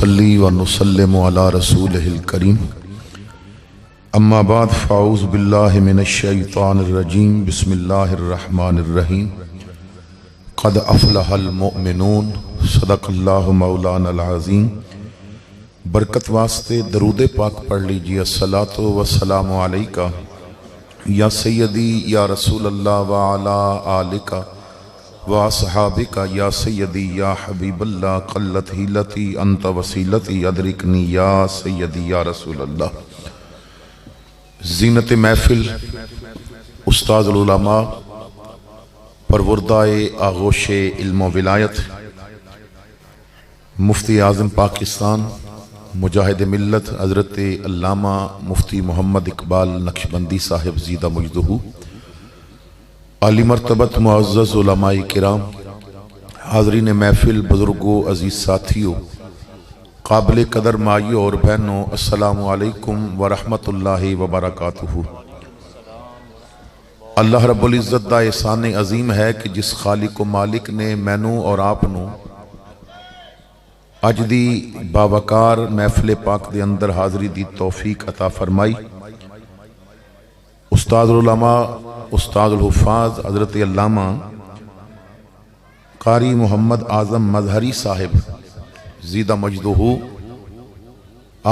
ونصلي ونسلم على رسوله الكريم اما بعد فاعوذ بالله من الشیطان الرجیم بسم اللہ الرحمن الرحیم قد افلح المؤمنون صدق اللہ مولانا العظیم۔ برکت واسطے درود پاک پڑھ لیجیے۔ الصلاۃ والسلام علیکہ یا سیدی یا رسول اللہ وعلا آلکہ واصحابکہ یا سیدی یا حبیب اللہ قلت حیلتی انت وسیلتی ادرکنی یا سیدی یا رسول اللہ۔ زینت محفل استاد العلماء پروردہ آغوش علم و ولایت مفتی اعظم پاکستان مجاہد ملت حضرت علامہ مفتی محمد اقبال نقشبندی صاحب زیدہ مجدہ، عالی مرتبت معزز علماء کرام، حاضرین محفل، بزرگوں، عزیز ساتھیوں، قابل قدر مائیوں اور بہنوں، السلام علیکم ورحمت اللہ وبرکاتہ۔ اللہ رب العزت دا احسان عظیم ہے کہ جس خالق و مالک نے مینوں اور آپ نو اج دی باوقار محفل پاک دے اندر حاضری دی توفیق عطا فرمائی۔ استاد العلماء، استاد الحفاظ حضرت علامہ قاری محمد اعظم مظہری صاحب زیدہ مجدہ،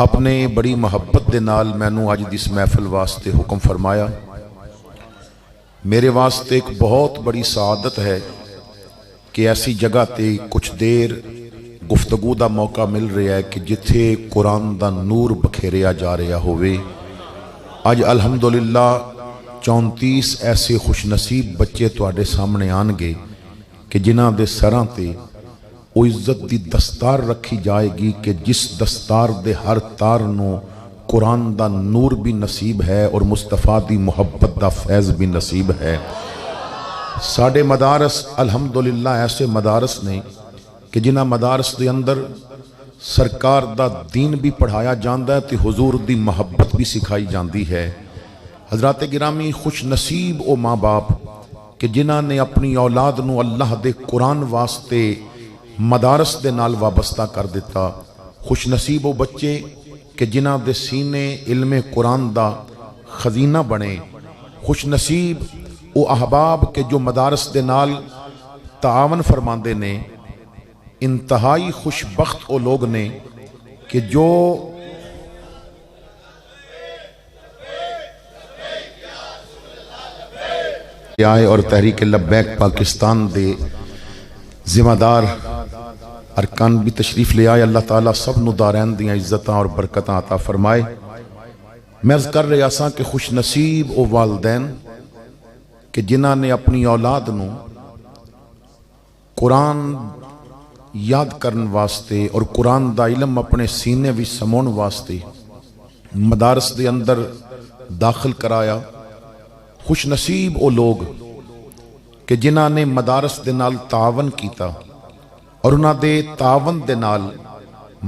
آپ نے بڑی محبت دے نال مینوں اج دی اس محفل واسطے حکم فرمایا۔ میرے واسطے ایک بہت بڑی سعادت ہے کہ ایسی جگہ تے کچھ دیر گفتگو دا موقع مل رہا ہے کہ جتھے قرآن دا نور بکھیریا جا رہا ہوئے۔ آج الحمدللہ 34 ایسے خوش نصیب بچے تواڈے سامنے آن گے کہ جنہاں دے سراں تے او عزت دی دستار رکھی جائے گی کہ جس دستار دے ہر تار نو قرآن دا نور بھی نصیب ہے اور مصطفیٰ دی محبت دا فیض بھی نصیب ہے۔ ساڑھے مدارس الحمدللہ ایسے مدارس نے کہ جنہ مدارس دے اندر سرکار دا دین بھی پڑھایا جاندہ ہے تے حضور دی محبت بھی سکھائی جاندی ہے۔ حضرات گرامی، خوش نصیب او ماں باپ کہ جنہ نے اپنی اولاد نو اللہ دے قرآن واسطے مدارس دے نال وابستہ کر دیتا۔ خوش نصیب او بچے کہ جنہ دے سینے علم قرآن دا خزینہ بنے۔ خوش نصیب او احباب کہ جو مدارس دے نال تعاون فرماندے نے۔ انتہائی خوش بخت او لوگ نے کہ جو آئے اور تحریک لبیک پاکستان دے ذمہ دار ارکان بھی تشریف لے آئے۔ اللہ تعالیٰ سب نو دارین دیاں عزتاں اور برکتاں عطا فرمائے۔ میں عرض کر رہا سا کہ خوش نصیب او والدین کہ جنہاں نے اپنی اولاد نو قرآن یاد کرن واسطے اور قرآن دا علم اپنے سینے بھی سمون واسطے مدارس دے اندر داخل کرایا۔ خوش نصیب او لوگ کہ جنہاں نے مدارس دے نال تعاون کیتا اور انہاں دے تعاون دے نال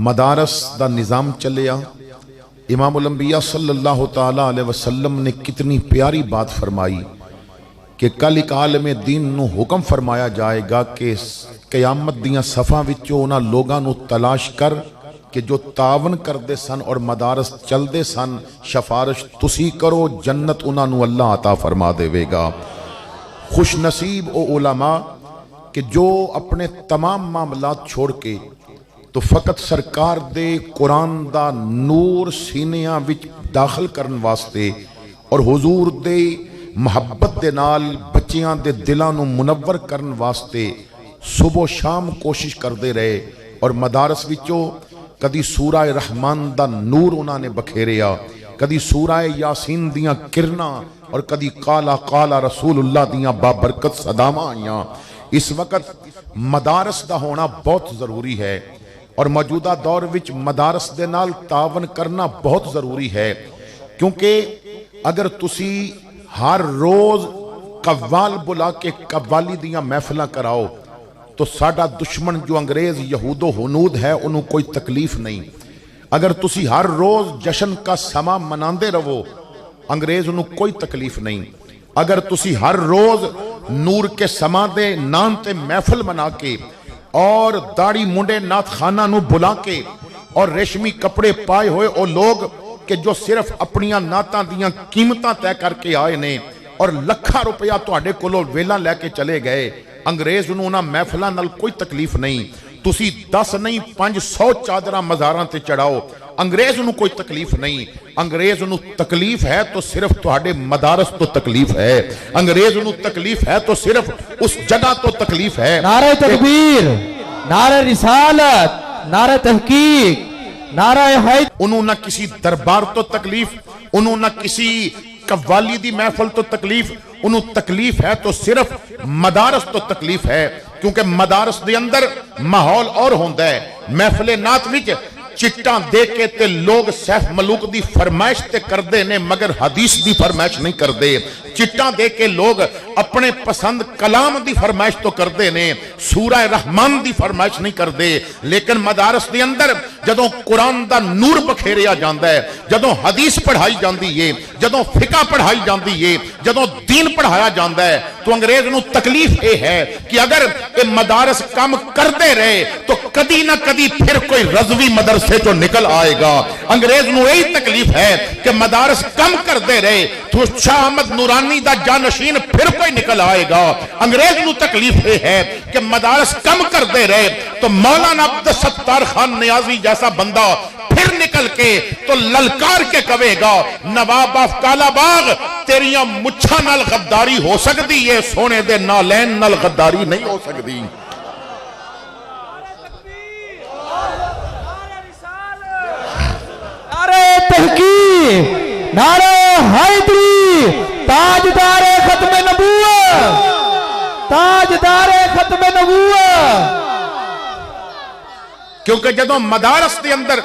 مدارس دا نظام چلیا۔ امام الانبیاء صلی اللہ تعالیٰ علیہ وسلم نے کتنی پیاری بات فرمائی کہ کل ایک عالم دین نو حکم فرمایا جائے گا کہ قیامت دیاں صفاں وچوں انہاں لوگاں نو تلاش کر کہ جو تعاون کردے سن اور مدارس چل دے سن، شفارش تسی کرو، جنت انہاں نو اللہ عطا فرما دے گا۔ خوش نصیب او علماء کہ جو اپنے تمام معاملات چھوڑ کے تو فقط سرکار دے قرآن دا نور سینیاں وچ داخل کرن واسطے اور حضور دے محبت دے نال بچیاں دے دلاں نو منور کرن واسطے صبح و شام کوشش کردے رہے اور مدارس وچوں کدی سورہ رحمان دا نور انہاں نے بکھیریا، کدی سورہ یاسین دیاں کرنا اور کدی قالا قالا رسول اللہ دیاں بابرکت صدامہ آئیاں۔ اس وقت مدارس دا ہونا بہت ضروری ہے اور موجودہ دور وچ مدارس دے نال تعاون کرنا بہت ضروری ہے، کیونکہ اگر تسی ہر روز قوال بلا کے قوالی دیاں محفلہ کراؤ تو ساڈا دشمن جو انگریز یہود و ہنود ہے انہوں کوئی تکلیف نہیں۔ اگر تسی ہر روز جشن کا سما مناندے رہو انگریز انہوں کوئی تکلیف نہیں۔ اگر تسی ہر روز نور کے سما دے نام تے محفل منا کے اور داڑی منڈے نات خانہ نو بلا کے اور ریشمی کپڑے پائے ہوئے او لوگ کہ جو صرف اپنیاں نعتاں دیاں قیمتاں طے کر کے آئے نے اور لکھاں روپیہ تواڈے کولوں ویلا لے کے چلے گئے. انگریز نوں انہاں محفلاں نال کوئی تکلیف نہیں. تسی 10 نہیں 500 چادراں مزاراں تے چڑھاؤ, انگریز نوں کوئی تکلیف نہیں. انگریز نوں تکلیف ہے تو صرف تواڈے مدارس تو تکلیف ہے. انگریز نوں تکلیف ہے تو صرف اس جگہ تو تکلیف ہے. نعرہ تکبیر, نعرہ رسالت, نعرہ تحقیق, نعرہ حیدر. انہوں نہ کسی دربار تو تکلیف, انہوں نہ کسی قوالی دی محفل تو تکلیف, انہوں تکلیف ہے تو صرف مدارس تو تکلیف ہے. کیونکہ مدارس دے اندر ماحول اور ہوندہ ہے. محفل نعت وچ چٹاں دے کے تے لوگ سیف ملوک دی فرمائش تے کر دے نے مگر حدیث دی فرمائش نہیں کر دے. چٹاں دے کے لوگ اپنے پسند کلام دی فرمائش تو کر دے نے, سورہ رحمان دی فرمائش نہیں کر دے. لیکن مدارس دے اندر جدوں قرآن دا نور بکھیریا جاندہ ہے, جدوں حدیث پڑھائی جاندی ہے, جدوں فقہ پڑھائی جاندی ہے, جدوں دین پڑھایا جاندہ ہے, تو انگریز نو تکلیف یہ ہے کہ اگر یہ مدارس کام کردے رہے تو کدی نہ کدی پھر کوئی رضوی مدرسے تو نکل آئے گا. انگریز نو یہی تکلیف ہے کہ مدارس کم کردے رہے تو شاہ احمد نورانی دا جانشین پھر کوئی نکل آئے گا. انگریز نو تکلیف یہ ہے کہ مدارس کم کردے رہے تو مولانا عبدالستار خان نیازی جیسا بندہ پھر نکل کے تو للکار کے کہے گا نواب آف کالا باغ تیریاں مچھا نال غداری ہو سکتی ہے, سونے دے نالین نال غداری نہیں ہو سکتی. نعرہ تحقیق, نعرہ حیدری, تاجدار ختم نبوت, تاجدار ختم نبوت. کیونکہ جدوں مدارس دے اندر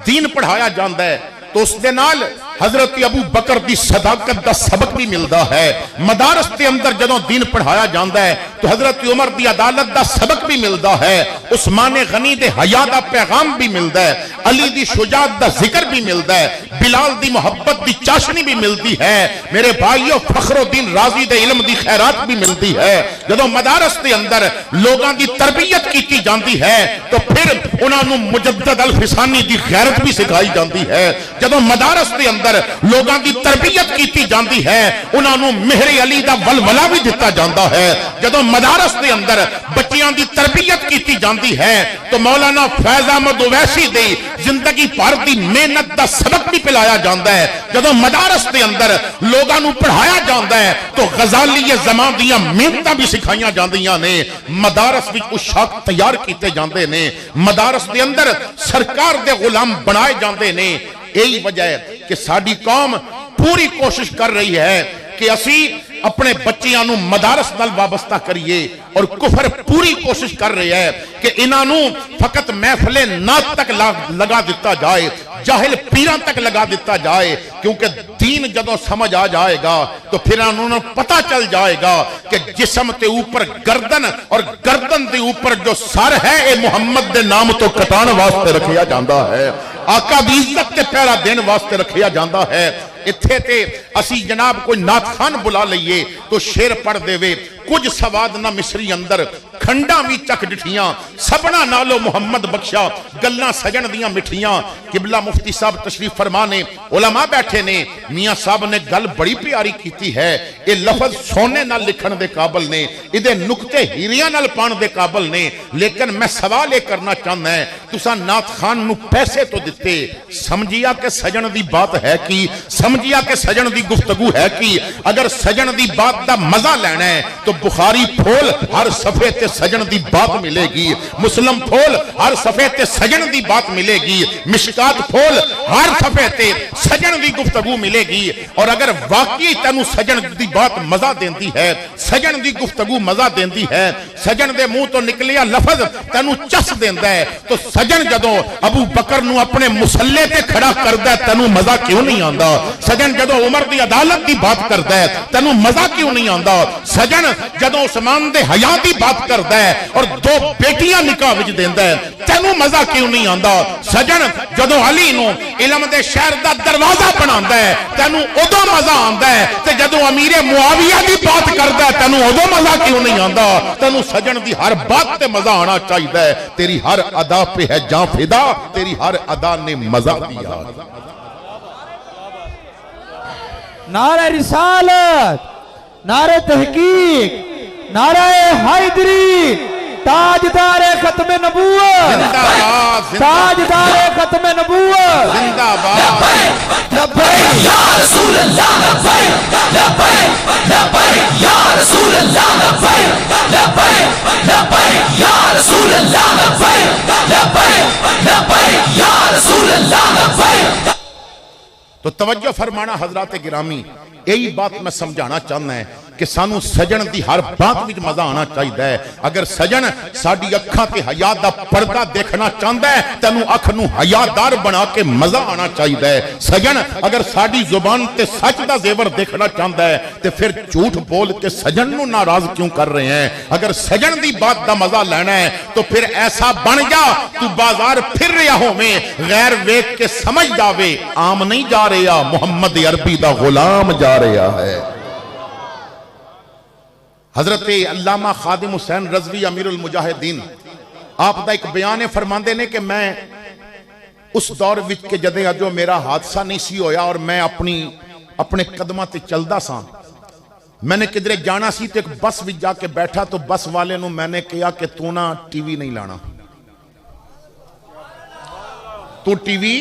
دین پڑھایا جاندہ ہے تو اس دے نال حضرت ابو بکر دی صداقت دا سبق بھی ملدا ہے. مدارس دے اندر جدوں دین پڑھایا جاندہ ہے تو حضرت عمر دی عدالت دا سبق بھی ملدا ہے, عثمان غنی دے حیا دا پیغام بھی ملدا ہے, علی دی شجاعت دا ذکر بھی ملدا ہے, بلال دی محبت دی چاشنی بھی ملتی ہے. میرے بھائیو فخر الدین رازی دے علم دی خیرات بھی ملتی ہے. جدوں مدارس دے اندر لوگاں دی تربیت کیتی جاندی ہے تو پھر انہاں نوں مجدد الفسانی دی غیرت بھی سکھائی جاندی ہے. جدوں مدارس دے اندر لوگاں دی تربیت کیتی جاندی ہے انہاں نوں مہر علی دا ولولہ بھی دتا جاندا ہے. جدوں مدارس دے اندر بچیاں دی تربیت کیتی جاندی ہے تو مولانا فیض احمد اویسی دی زندگی بھر دی محنت دا سبق بھی پلایا جاندا ہے. جدوں مدارس دے اندر لوگاں نوں پڑھایا جاندا ہے تو غزالی زمان دیاں محنتاں بھی سکھائیاں جاندیاں نے. مدارس وچ اشاق تیار کیتے جاندے نے, مدارس دے اندر سرکار دے غلام بنائے جاندے نے. یہی وجہ ہے کہ ساڈی قوم پوری کوشش کر رہی ہے کہ اسی اپنے بچیاں نوں مدارس نال وابستہ کریے, اور کفر پوری کوشش کر رہی ہے کہ انہاں نوں فقط محفل نعت تک لگا دیتا جائے, جاہل پیران تک لگا دیتا جائے. کیونکہ دین جدوں سمجھ آ جائے گا تو پھر انہوں پتہ چل جائے گا کہ جسم تے اوپر گردن اور گردن دے اوپر جو سر ہے اے محمد دے نام تو کٹان واسطے رکھیا جاندہ ہے, آقا دی عزت تے پیرا دین واسطے رکھیا جاندہ ہے. اتھے تے اسی جناب کوئی نعت خان بلا لئیے تو شیر پڑھ دے وے کچھ سواد نہ مصری اندر کھنڈا بھی چک ڈٹھیاں سبنا نالو محمد بخشا گلنا سجن دیاں مٹھیاں. قبلہ مفتی صاحب تشریف فرمانے, علماء بیٹھے نے, میاں صاحب نے گل بڑی پیاری کیتی ہے. یہ لفظ سونے نال لکھن دے قابل نے, ادھے نکتے ہیریاں نال پان دے قابل نے. لیکن میں سوال یہ کرنا چاہنا ہے تساں نعت خان نو پیسے تو دیتے, سمجھیا کہ سجن دی بات ہے کی, سمجھیا کہ سجن دی گفتگو ہے کی. اگر سجن دی بات دا مزہ لینا ہے تو بخاری پھول ہر صفحے تے سجن دی بات ملے گی, مسلم پھول ہر صفحے تے سجن دی بات ملے گی, مشکات پھول ہر صفحے تے سجن دی گفتگو ملے گی. اور اگر واقعی تینوں سجن دی بات مزہ دیندی ہے, سجن دی گفتگو مزہ دیندی ہے, سجن دے منہ تو نکلیا لفظ تینوں چس دیندہ ہے, تو سجن جدوں ابو بکر نو اپنے مسلے تے کھڑا کردہ ہے تینوں مزہ کیوں نہیں آندا؟ سجن جدوں عمر دی عدالت دی بات کردہ ہے تینوں مزہ کیوں نہیں آندا؟ سجن جدوں عثمان دے حیا دی بات کر کرتا ہے اور 2 بیٹیاں نکاح وچ دیندا ہے، تینوں مزہ کیوں نہیں آندا؟ سجن جدوں علی نو علم دے شہر دا دروازہ بناندا ہے تینوں ادوں مزہ آندا ہے، تے جدوں امیر معاویہ دی بات کردا ہے تینوں ادوں مزہ کیوں نہیں آندا؟ تینوں سجن دی ہر بات تے مزہ آنا چاہیے، تیری ہر ادا پہ ہے جاں فدا، تیری ہر ادا نے مزہ دیا۔ نعرہ رسالت، نعرہ تحقیق، نعرہ حیدری، تاجدار ختم نبوت، تاجدار ختم نبوت، زندہ باد، لبیک یا رسول اللہ لبیک لبیک لبیک یا رسول اللہ لبیک لبیک لبیک یا رسول اللہ لبیک لبیک لبیک یا رسول اللہ لبیک۔ تو توجہ فرمانا حضرات گرامی، یہی بات میں سمجھانا چاہنا ہے کہ سانو سجن دی ہر بات وچ مزہ آنا چاہیے ہے۔ اگر سجن ساڈی اکھاں تے حیا دا پردہ دیکھنا چاہندا ہے، تینوں اکھ نوں حیادار بنا کے مزہ آنا چاہیے ہے۔ سجن اگر ساڈی زبان تے سچ دا زیور دیکھنا چاہندا ہے تے پھر جھوٹ بول کے سجن نوں ناراض کیوں کر رہے ہیں؟ اگر سجن دی بات دا مزہ لینا ہے تو پھر ایسا بن جا تو بازار پھر رہا ہوویں، غیر ویکھ کے سمجھ جاوے عام نہیں جا رہا، محمد عربی دا غلام جا رہا ہے۔ حضرت علامہ خادم حسین رضوی امیر المجاہدین آپ دا ایک بیان فرماندے نے کہ میں اس دور وچ کے جدے جو میرا حادثہ نہیں سی ہویا اور میں اپنے قدمہ تے چلدا ساں، میں نے کدھرے جانا سی تو ایک بس وچ جا کے بیٹھا تو بس والے نوں میں نے کہا کہ تو نہ ٹی وی نہیں لانا، تو ٹی وی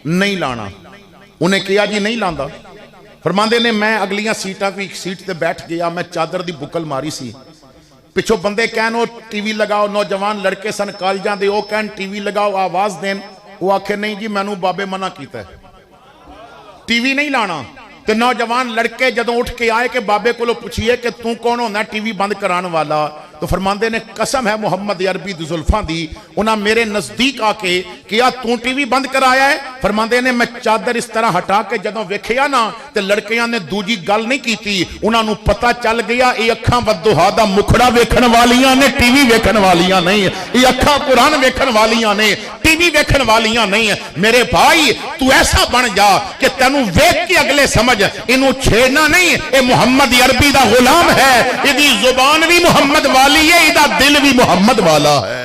نہیں لانا۔ انہیں کہا جی نہیں لاندا۔ فرماندے نے میں اگلیاں سیٹاں کو ایک سیٹ تے بیٹھ گیا، میں چادر دی بکل ماری سی، پچھو بندے کہن ٹی وی لگاؤ، نوجوان لڑکے سن کالجاں دے، او کہن ٹی وی لگاؤ آواز دین، وہ آکھے نہیں جی مینوں بابے منع کیتا ہے ٹی وی نہیں لانا۔ تے نوجوان لڑکے جدوں اٹھ کے آئے کہ بابے کو لو پوچھئے کہ تو کون ہونا ٹی وی بند کران والا؟ تو فرماندے نے قسم ہے محمد عربی دی زلفاں دی، انہاں میرے نزدیک آ کے کیا تو ٹی وی بند کرایا ہے؟ فرماندے نے میں چادر اس طرح ہٹا کے جدوں ویکھیا نا تے لڑکیاں نے دوجی گل نہیں کیتی، انہاں نوں پتہ چل گیا اے اکھاں ودھوہا دا مکھڑا ویکھن والیاں نے، ٹی وی ویکھن والیاں نہیں، اے اکھاں قرآن ویکھن والیاں نے، ٹی وی ویکھن والیاں نہیں۔ میرے بھائی تو ایسا بن جا کہ تینوں ویکھ کے اگلے سمجھ انہوں چھیڑنا نہیں، اے محمد عربی دا غلام ہے، ایدی زبان بھی محمد والی ہے، ایدہ دل بھی محمد والا ہے۔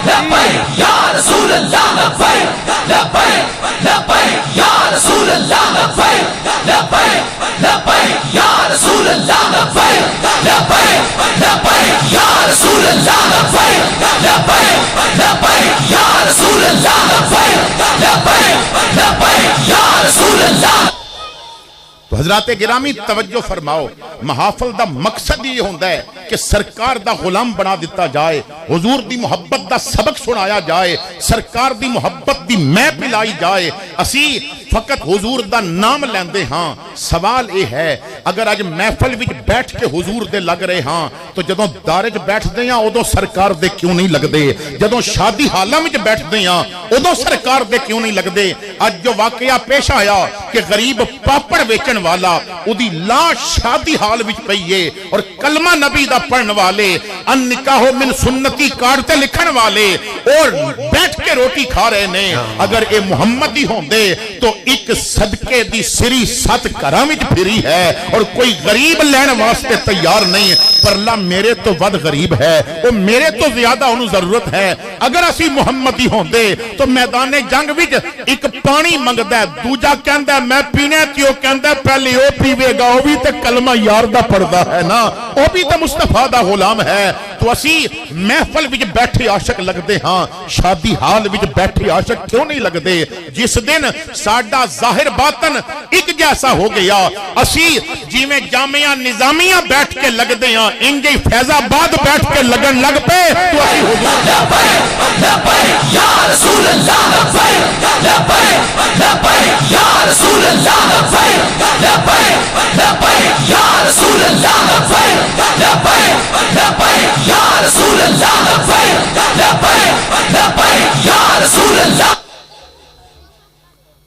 لبیک یا رسول اللہ لبیک لبیک لبیک یا رسول اللہ لبیک لبیک لبیک یا رسول اللہ لبیک لبیک لبیک یا رسول اللہ لبیک لبیک لبیک یا رسول اللہ لبیک لبیک لبیک یا رسول اللہ۔ تو حضرات گرامی توجہ فرماؤ، محافل دا مقصد یہ ہوندہ ہے کہ سرکار دا غلام بنا دیتا جائے، حضور دی محبت دا سبق سنایا جائے، سرکار دی محبت دی میں پلائی جائے۔ اسی فقط حضور دا نام لیندے ہاں، سوال یہ ہے اگر آج محفل وچ بیٹھ کے حضور دے لگ رہے ہاں تو جدوں دارج بیٹھ دے ہاں ادوں سرکار دے کیوں نہیں لگ دے؟ جدوں شادی حالاں وچ بیٹھ دے ہاں ادوں سرکار دے کیوں نہیں لگ دے؟ اج جو واقعہ پیش آیا کہ غریب پاپڑ بیچن والا اودی لاش شادی حال وچ پئیے اور کلمہ نبی دا پڑھن والے ان نکاح من سنتی کارڈ تے لکھن والے اور بیٹھ کے روٹی کھا رہے نے۔ اگر اے محمدی ہوندے تو ایک صدقے دی سری 7 گھراں وچ پھری ہے اور کوئی غریب لین واسطے تیار نہیں، پر اللہ میرے تو ود غریب ہے، وہ میرے تو زیادہ انہوں ضرورت ہے۔ اگر اسی محمدی ہوندے تو میدان جنگ وچ ایک پانی منگدا ہے، دوجا کہندا ہے میں پینے تیو کہندا ہے پہلے او پیوے گا، او بھی تے کلمہ یار دا پڑھدا ہے نا، او بھی تے مصطفیٰ دا غلام ہے۔ تو اسی محفل وچ بیٹھے عاشق لگدے ہاں، شادی حال وچ بیٹھے عاشق کیوں نہیں لگدے؟ جس دن ساڈا ظاہر باطن ایک جیسا ہو گیا، اسی جی میں جامعہ نظامیہ بیٹھ کے لگدے ہاں، انجی فیض آباد بیٹھ کے لگن لگ پے تو اسی حضور لبیک لبیک یا رسول اللہ لبیک لبیک لبیک یا رسول اللہ لبیک لبیک لبیک یا رسول اللہ لبیک لبیک لبیک یا رسول اللہ لبیک لبیک لبیک یا رسول اللہ۔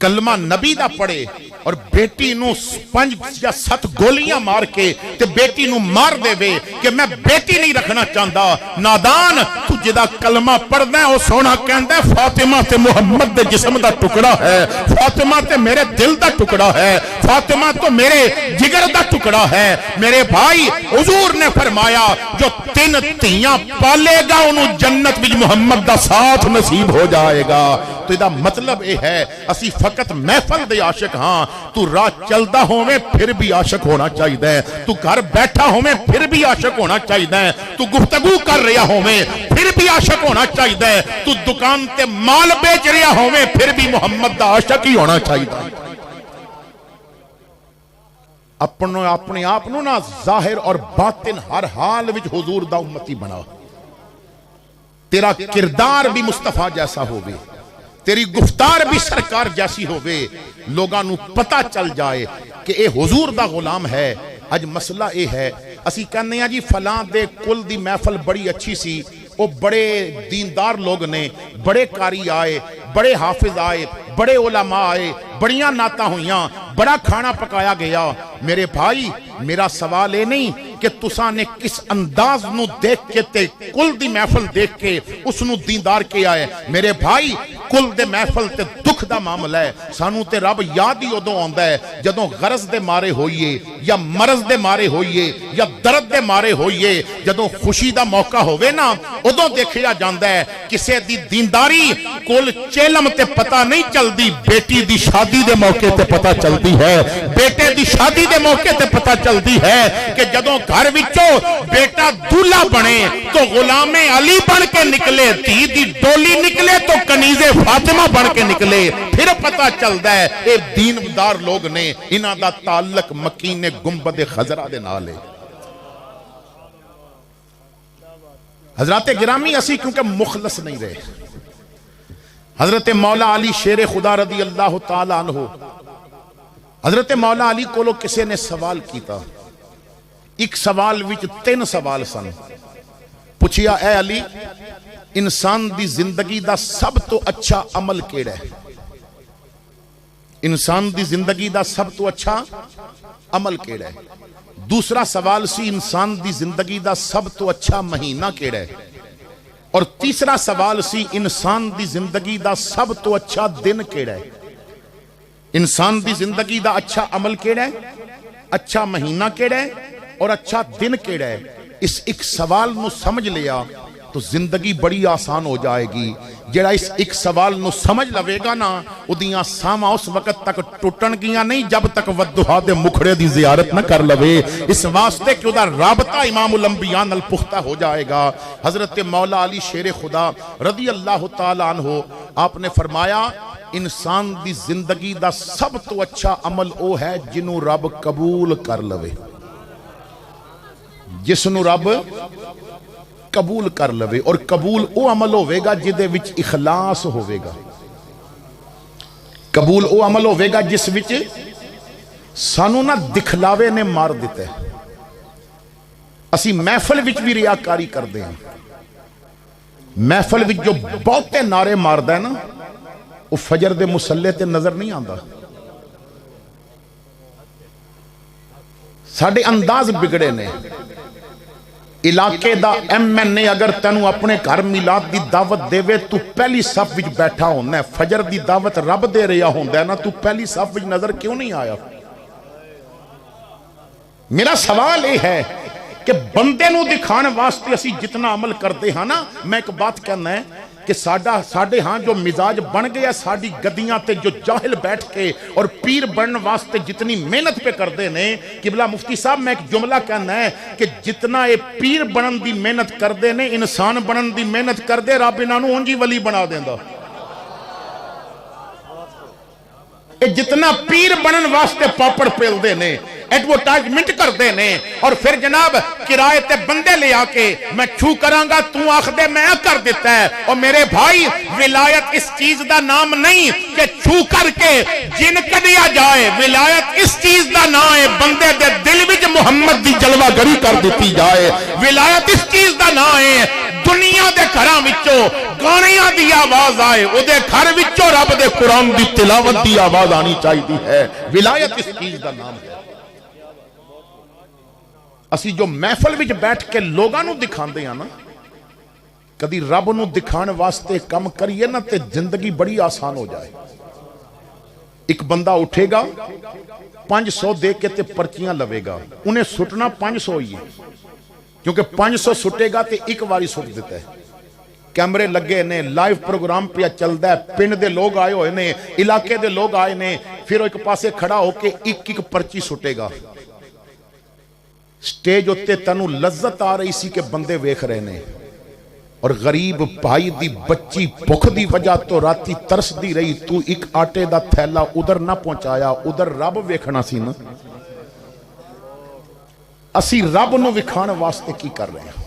کلمہ نبی دا پڑھے اور بیٹی نو 5 یا 7 گولیاں مار کے تے بیٹی نو مار دے وے کہ میں بیٹی نہیں رکھنا چاہتا، نادان تو جدا کلمہ پڑھ دے او سونا کہندہ ہے فاطمہ تے محمد دے جسم دا ٹکڑا ہے، فاطمہ تے میرے دل دا ٹکڑا ہے، فاطمہ تو میرے جگر دا ٹکڑا ہے۔ میرے بھائی حضور نے فرمایا جو 3 تیاں پالے گا انہوں جنت وچ محمد دا ساتھ نصیب ہو جائے گا۔ تو یہ مطلب اے ہے اسی فقط محفل دے عاشق ہاں، تو راہ چلدا ہوویں پھر بھی عاشق ہونا چاہیے، تو گھر بیٹھا ہوویں پھر بھی عاشق ہونا چاہیے، تو گفتگو کر رہا ہوویں پھر بھی عاشق ہونا چاہیے، تو دکان تے مال بیچ رہا ہوویں پھر بھی محمد دا عاشق ہی ہونا چاہیے۔ اپنے آپ نو نا ظاہر اور باطن ہر حال وچ حضور دا امتی بنا، تیرا کردار بھی مصطفیٰ جیسا ہووے، تیری گفتار بھی سرکار جیسی ہووے، لوگاں نو پتہ چل جائے کہ اے حضور دا غلام ہے۔ اج مسئلہ اے ہے اسی کہنے ہیں جی فلاں دے کل دی محفل بڑی اچھی سی، وہ بڑے دیندار لوگ نے، بڑے قاری آئے، بڑے حافظ آئے، بڑے علماء آئے، بڑیاں نعتاں ہویاں، بڑا کھانا پکایا گیا۔ میرے بھائی میرا سوال اے نہیں کہ تساں نے کس انداز نو دیکھ کے تے کل دی محفل دیکھ کے اس نو دیندار کے آئے۔ میرے بھائی کل دے محفل تے دکھ دا معاملہ ہے، سانو تے رب یاد ہی ادوں آندا ہے جدوں غرض دے مارے ہوئیے یا مرض دے مارے ہوئیے یا درد دے مارے ہوئیے، جدوں خوشی دا موقع ہوئے نا ادوں دیکھیا جاندا ہے کسے دی دینداری کل چیلم تے پتہ نہیں چل دی، بیٹی دی شادی دے موقع تے پتہ چلتی ہے، بیٹے دی شادی دے موقع تے پتہ چلتی ہے کہ جدوں گھر وچوں بیٹا دولہا بنے تو غلام علی بن کے نکلے، دھی دی ڈولی نکلے تو کنیز فاطمہ بن کے نکلے، پھر پتہ چلتا ہے اے دیندار لوگ نے، انہاں دا تعلق مکین گنبد خضرا دے نال ہے۔ حضرات گرامی اسی کیونکہ مخلص نہیں رہے، حضرت مولا علی شیر خدا رضی اللہ تعالیٰ عنہ، حضرت مولا علی کو لوگ کسی نے سوال کیتا، ایک سوال وچ 3 سوال سن، پوچھیا اے علی انسان دی زندگی دا سب تو اچھا عمل کیڑا ہے؟ انسان دی زندگی دا سب تو اچھا عمل کیڑا ہے؟ دوسرا سوال سی انسان دی زندگی دا سب تو اچھا مہینہ کیڑا ہے؟ اور تیسرا سوال سی انسان دی زندگی دا سب تو اچھا دن کیڑا ہے؟ انسان دی زندگی دا اچھا عمل کیڑا ہے، اچھا مہینہ کیڑا ہے اور اچھا دن کیڑا ہے؟ اس ایک سوال نو سمجھ لیا تو زندگی بڑی آسان ہو جائے گی۔ جڑا اس ایک سوال نو سمجھ لوے گا نا ادیاں ساواں اس وقت تک ٹوٹن گیاں نہیں جب تک ودھا دے مکھڑے دی زیارت نہ کر لوے، اس واسطے کہ ادا رابطہ امام الانبیاء نال پختہ ہو جائے گا۔ حضرت مولا علی شیر خدا رضی اللہ تعالیٰ عنہ آپ نے فرمایا انسان دی زندگی دا سب تو اچھا عمل او ہے جنوں رب قبول کر لوے، جس نو رب قبول کر لوے، اور قبول او عمل ہوئے گا جدے وچ اخلاص ہوئے گا، قبول او عمل ہوئے گا جس وچ سانو نہ دکھلاوے نے مار دیتے ہیں۔ اسی محفل وچ بھی ریاکاری کر دیں، محفل وچ جو بہتے نعرے مار دے نا وہ فجر دے مسلے تے نظر نہیں آندا، ساڑھے انداز بگڑے نے۔ علاقے دا ایم این اے اگر تینوں اپنے گھر میلاد دی دعوت دے وے تو پہلی صف وچ بیٹھا ہونا ہے، فجر دی دعوت رب دے رہا ہوندہ ہے نا، تو پہلی صف وچ نظر کیوں نہیں آیا؟ میرا سوال یہ ہے کہ بندے نو دکھانے واسطے اسی جتنا عمل کرتے ہیں نا، میں ایک بات کہنا ہے کہ ساڑھے ہاں جو مزاج بن گیا ساڑھی گدیاں تے جو جاہل بیٹھ کے اور پیر بنن واسطے جتنی محنت پہ کردے نے، قبلہ مفتی صاحب میں ایک جملہ کہنا ہے کہ جتنا اے پیر بنن دی محنت کردے نے انسان بنن دی محنت کردے رب انہاں نوں اونجی ولی بنا دیندا۔ اے جتنا پیر بنن واسطے پاپڑ پیلدے نے، ایڈورٹائزمنٹ کردے نے، اور پھر جناب کرائے تے بندے لے آکے میں چھو کرانگا تو آخ دے میں کر دیتا ہے۔ اور میرے بھائی ولایت اس چیز دا نام نہیں کہ چھو کر کے جن کڈیا جائے، ولایت اس چیز دا نام ہے بندے دے دل وچ محمد دی جلوہ گری کر دیتی جائے، ولایت اس چیز دا نام ہے دنیا دے گھراں وچوں گانیاں دی آواز آئے او دے گھر وچوں رب دے قرآن دی تلاوت دی آواز آنی چاہیے ہے. ولایت اس چیز دا نام ہے. اسی جو محفل وچ بیٹھ کے لوگاں نو دکھاندے ہیں نا، کدی رب نو دکھان واسطے کم کریے نا تے زندگی بڑی آسان ہو جائے. ایک بندہ اٹھے گا 500 دے کے تے پرچیاں لوے گا، انہیں سٹنا 500 ہی ہے، کیونکہ 500 سٹے گا تے ایک واری سٹ دیتا ہے. کیمرے لگے نے، لائیو پروگرام پہ چلدا ہے، پنڈ دے لوگ آئے ہوئے نے، علاقے دے لوگ آئے نے، پھر ایک پاسے کھڑا ہو کے ایک پرچی سٹے گا. سٹیج ہوتے تنو لذت آ رہی سی کہ بندے ویکھ رہے نے، اور غریب بھائی دی بچی بھوک دی وجہ تو راتی ترس دی رہی، تو ایک آٹے دا تھیلا ادھر نہ پہنچایا، ادھر رب ویکھنا سی نا. اسی رب نو وکھان واسطے کی کر رہے ہیں؟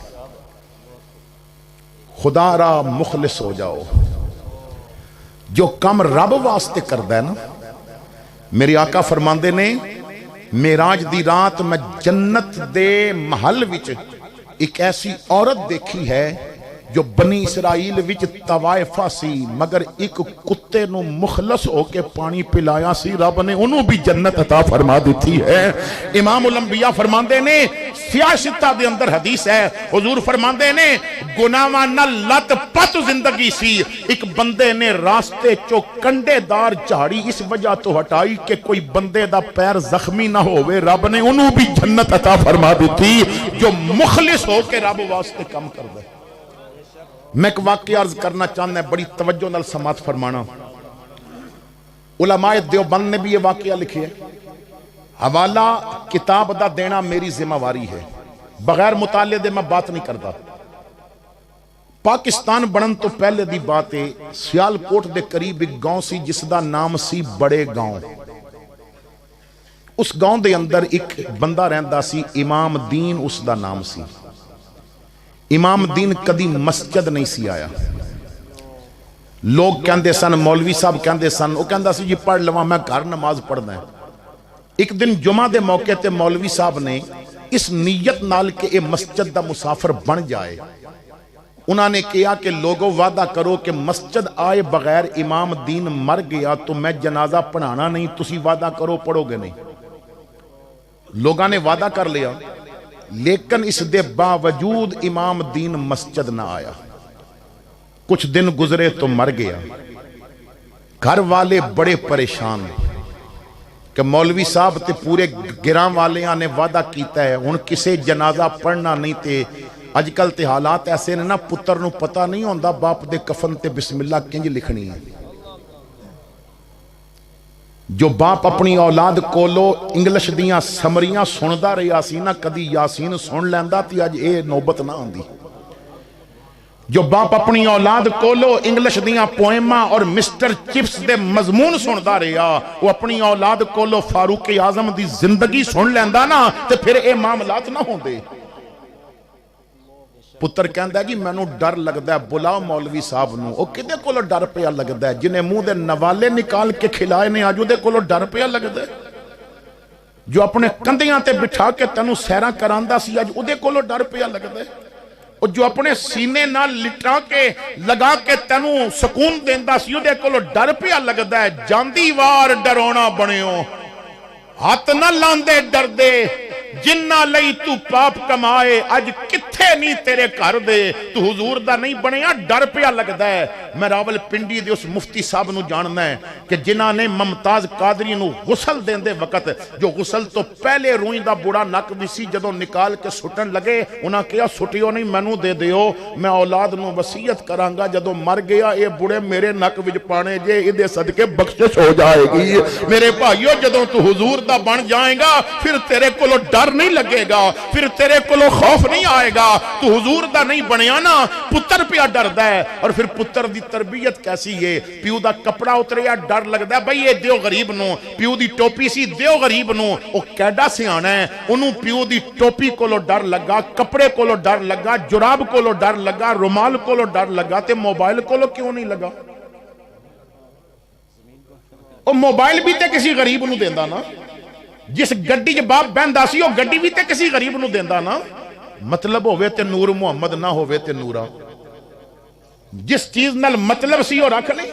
خدا را مخلص ہو جاؤ. جو کم رب واسطے کردہ ہے نا، میری آقا فرماندے نے معراج دی رات میں جنت دے محل وچ ایک ایسی عورت دیکھی ہے جو بنی اسرائیل وچ طوائفہ سی، مگر ایک کتے نو مخلص ہو کے پانی پلایا سی، رب نے انہوں بھی جنت عطا فرما دیتی ہے. امام الانبیاء فرماندے نے سیاستہ دے اندر حدیث ہے، حضور فرماندے نے گناہاں نہ لت پت زندگی سی، ایک بندے نے راستے چو کنڈے دار جھاڑی اس وجہ تو ہٹائی کہ کوئی بندے دا پیر زخمی نہ ہوئے، رب نے انہوں بھی جنت عطا فرما دیتی. جو مخلص ہو کے رب واسطے کم کر دے. میں ایک واقعہ عرض کرنا چاہنا ہے، بڑی توجہ نال سماعت فرمانا. علماء دیوبند نے بھی یہ واقعہ لکھی ہے. حوالہ کتاب دا دینا میری ذمہ واری ہے، بغیر مطالعے دے میں بات نہیں کرتا. پاکستان بنن تو پہلے دی بات ہے، سیالکوٹ دے قریب ایک گاؤں سی جس دا نام سی بڑے گاؤں. اس گاؤں دے اندر ایک بندہ رہندا سی، امام دین اس دا نام سی. امام دین کدی مسجد نہیں سی آیا. لوگ کہندے سن، مولوی صاحب کہندے سن، وہ کہندا سی جی پڑھ لواں میں گھر نماز پڑھنا ہے. ایک دن جمعہ دے موقع تے مولوی صاحب نے اس نیت نال کہ اے مسجد دا مسافر بن جائے، انہوں نے کہا کہ لوگوں وعدہ کرو کہ مسجد آئے بغیر امام دین مر گیا تو میں جنازہ پڑھانا نہیں، تسی وعدہ کرو پڑھو گے نہیں. لوگاں نے وعدہ کر لیا، لیکن اس دے باوجود امام دین مسجد نہ آیا. کچھ دن گزرے تو مر گیا. گھر والے بڑے پریشان کہ مولوی صاحب تے پورے گراں والیاں نے وعدہ کیتا ہے، ہن کسے جنازہ پڑھنا نہیں. تے اج کل تے حالات ایسے نے نا، پتر نو پتہ نہیں ہوندا باپ دے کفن تے بسم اللہ کنج لکھنی ہے. جو باپ اپنی اولاد کولو انگلش دیاں سمریاں سندا رہیا سی نا، کدی یاسین سن لیندا تے اج اے نوبت نہ آندی. جو باپ اپنی اولاد کولو انگلش دیاں پوئماں اور مسٹر چپس دے مضمون سندا رہیا، وہ اپنی اولاد کولو فاروق اعظم دی زندگی سن لیندا نا تے پھر اے معاملات نہ ہوندے. پتر کہندا ہے جی مینوں ڈر لگدا ہے، بلاؤ مولوی صاحب نو. او کدے کولو ڈر پیا لگدا ہے؟ جنہیں منہ دے نوالے نکال کے کھلائے نے اج دے کولو ڈر پیا لگدا ہے. جو اپنے کندھیاں تے بٹھا کے تینوں سیراں کراندا سی اج اودے کولو ڈر پیا لگدا ہے. اور جو اپنے سینے نال لٹا کے لگا کے تینوں سکون دیندا سی اودے کولو ڈر پیا لگدا ہے. جاندی وار ڈرونا بنیو، ہاتھ نہ لاندے ڈر دے، جنہ لئی تو پاپ کمائے اج کتھے نہیں تیرے کر دے. تو حضور دا نہیں بنیا، ڈر پیا لگدا ہے. میں راول پنڈی دے اس مفتی صاحب نو جاننا ہے کہ جنہ نے ممتاز قادری نو غسل دین دے وقت، جو غسل تو پہلے روئیں دا بڑا نک بھی سی، جدوں نکال کے سٹن لگے انہاں کہا سٹیو نہیں مینوں دے دیو، میں اولاد نو وصیت کرانگا جدوں مر گیا اے بڑے میرے نک وچ پانے جے، ادے صدقے بخشش ہو جائے گی. میرے بھائیو جدوں تو حضور دا بن جائے گا پھر تیرے کولو ڈر نہیں لگے گا، پھر تیرے کولو خوف نہیں آئے گا. تو حضور دا نہیں بنیا نا، پتر پیا ڈردا ہے. اور پھر پتر دی تربیت کیسی ہے؟ پیو دا کپڑا اتریا ڈر لگدا ہے، بھئی یہ دیو غریب نو. پیو دی ٹوپی سی دیو غریب نو، او کیڈا سیانا ہے، انہوں پیو دی ٹوپی کولو ڈر لگا، کپڑے کولو ڈر لگا، جراب کولو ڈر لگا، رومال کولو ڈر لگا، تے موبائل کولو کیوں نہیں لگا؟ او موبائل بھی تے کسی غریب نو دیندا نا، جس گڈی جب باپ بہندا سی او گڈی بھی تے کسی غریب نو دیندا نا. مطلب ہوئے تے نور محمد نہ ہوئے تے نورا. جس چیز نال مطلب سی وہ رکھ لی.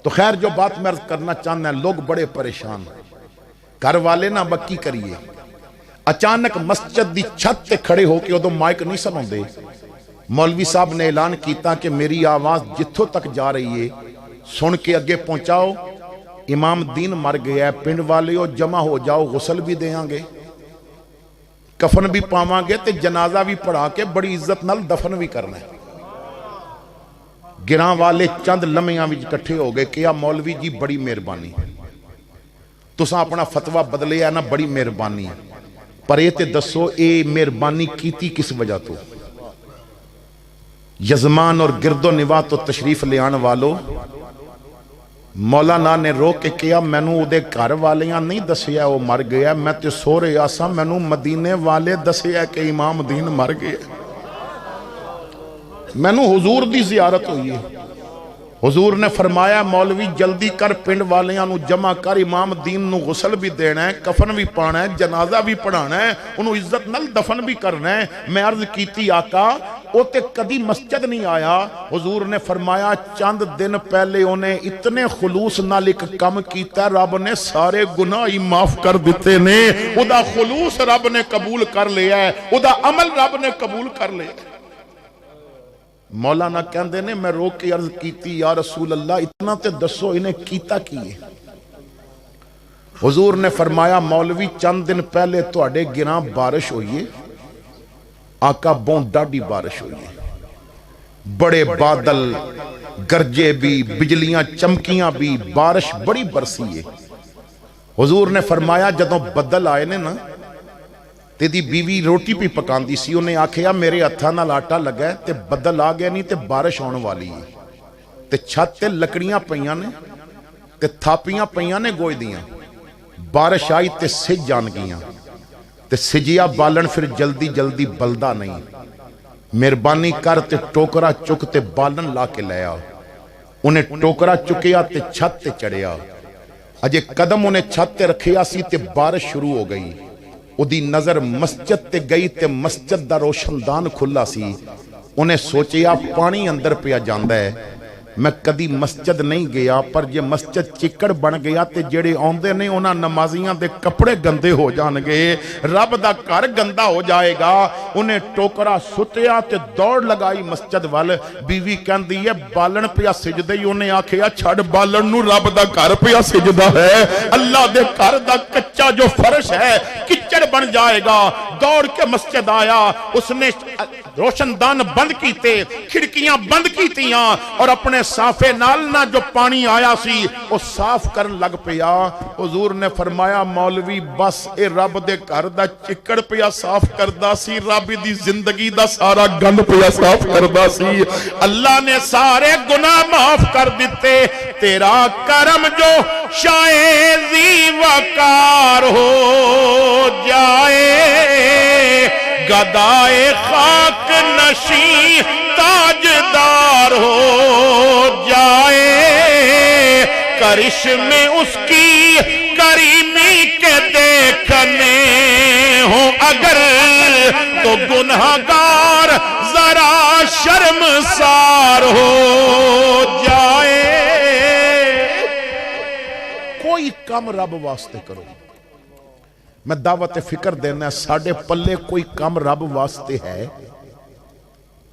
تو خیر جو بات میں عرض کرنا چاہنا ہے, لوگ بڑے پریشان گھر والے نہ بکی کریے. اچانک مسجد دی چھت تے کھڑے ہو کے ادو مائک نہیں سناؤندے, مولوی صاحب نے اعلان کیتا کہ میری آواز جتھوں تک جا رہی ہے سن کے اگے پہنچاؤ, امام دین مر گیا ہے, پنڈ والے ہو جمع ہو جاؤ, غسل بھی دیاں گے, کفن بھی پاواں گے تے جنازہ بھی پڑھا کے بڑی عزت نال دفن بھی کرنا ہے. گراں والے چند لمحیاں وچ کٹھے ہو گئے کہ مولوی جی بڑی مہربانی, تساں اپنا فتویٰ بدلے ہے نا, بڑی مہربانی, پر یہ تے دسو اے مہربانی کیتی کس وجہ تو؟ یزمان اور گرد و نواح تو تشریف لے آن والو, مولانا نے رو کے کیا مینوں دے گھر والیاں نہیں دسیا وہ مر گیا, میں تے سو رہا سا, مینوں مدینے والے دسیا کہ امام دین مر گیا. مینوں حضور دی زیارت ہوئی ہے, حضور نے فرمایا مولوی جلدی کر, پنڈ والیاں نو جمع کر, امام دین نو غسل بھی دینا ہے, کفن بھی پانا ہے, جنازہ بھی پڑھانا ہے, انہوں عزت نال دفن بھی کرنا ہے. میں عرض کیتی آقا او تے کدی مسجد نہیں آیا. حضور نے فرمایا چند دن پہلے انہیں اتنے خلوص نال ایک کم کیتا, رب نے سارے گناہ ہی معاف کر دیتے نے. او دا خلوص رب نے قبول کر لیا ہے, او دا عمل رب نے قبول کر لیا ہے. مولانا کہندے نے میں رو کے عرض کیتی یا رسول اللہ اتنا تے دسو انہیں کیتا کیے؟ حضور نے فرمایا مولوی چند دن پہلے تواڈے گراں بارش ہوئی ہے, آقا بہت ڈاڈی بارش ہوئی ہے, بڑے بادل گرجے بھی, بجلیاں چمکیاں بھی, بارش بڑی برسی ہے. حضور نے فرمایا جدوں بدل آئے نے نا تے دی بیوی روٹی پی پکان دی سی, انہیں آکھیا میرے ہتھاں نال آٹا لگا ہے تے بدل آ گیا نہیں تے بارش ہونے والی ہے, تے چھت تے لکڑیاں پئیاں نے تے تھاپیاں پئیاں نے گوئی دیاں, بارش آئی تے سج جان گیاں, تے سجیا بالن پھر جلدی جلدی بلدا نہیں, مہربانی کر تے ٹوکرا چک تے بالن لا کے لیا. انہیں ٹوکرا چکیا تے چھت تے چڑھیا, اجے قدم انہیں چھت تے رکھیا سی تے بارش شروع ہو گئی. دی نظر مسجد تے گئی تے مسجد دا روشن دان کھلا سی. انہیں سوچیا پانی اندر پیا جاندا ہے, میں کدی مسجد نہیں گیا, پر جے مسجد چکڑ بن گیا تے جڑے آندے نے انہاں نمازیاں دے کپڑے گندے ہو جان گے, رب دا گھر گندا ہو جائے گا. انہیں ٹوکرا سٹیا تے دوڑ لگائی مسجد وال. بیوی کہندی ہے بالن پیا سجدے ہی, انہیں آکھیا چھڑ بالن نو, رب دا گھر پیا سجدہ ہے, اللہ دے گھر دا کچا جو فرش ہے کچڑ بن جائے گا. دوڑ کے مسجد آیا, اس نے روشن دان بند کیتے, کھڑکیاں بند کیتیاں, اور اپنے صافے نالنا جو پانی آیا سی وہ صاف کرن لگ پیا. حضور نے فرمایا مولوی بس اے رب دے گھر دا چکڑ پیا صاف کردا سی, رب دی زندگی دا سارا گند پیا صاف کردا سی. اللہ نے سارے گناہ معاف کر دیتے. تیرا کرم جو شائزی وقار ہو جائے, گدائے خاک نشیں تاجدار ہو جائے, کرشمے اس کی کریمی کے دیکھنے ہوں اگر تو گنہگار ذرا شرمسار ہو جائے. کوئی کم رب واسطے کرو, میں دعوت فکر دینا ہے ساڑھے پلے کوئی کم رب واسطے ہے,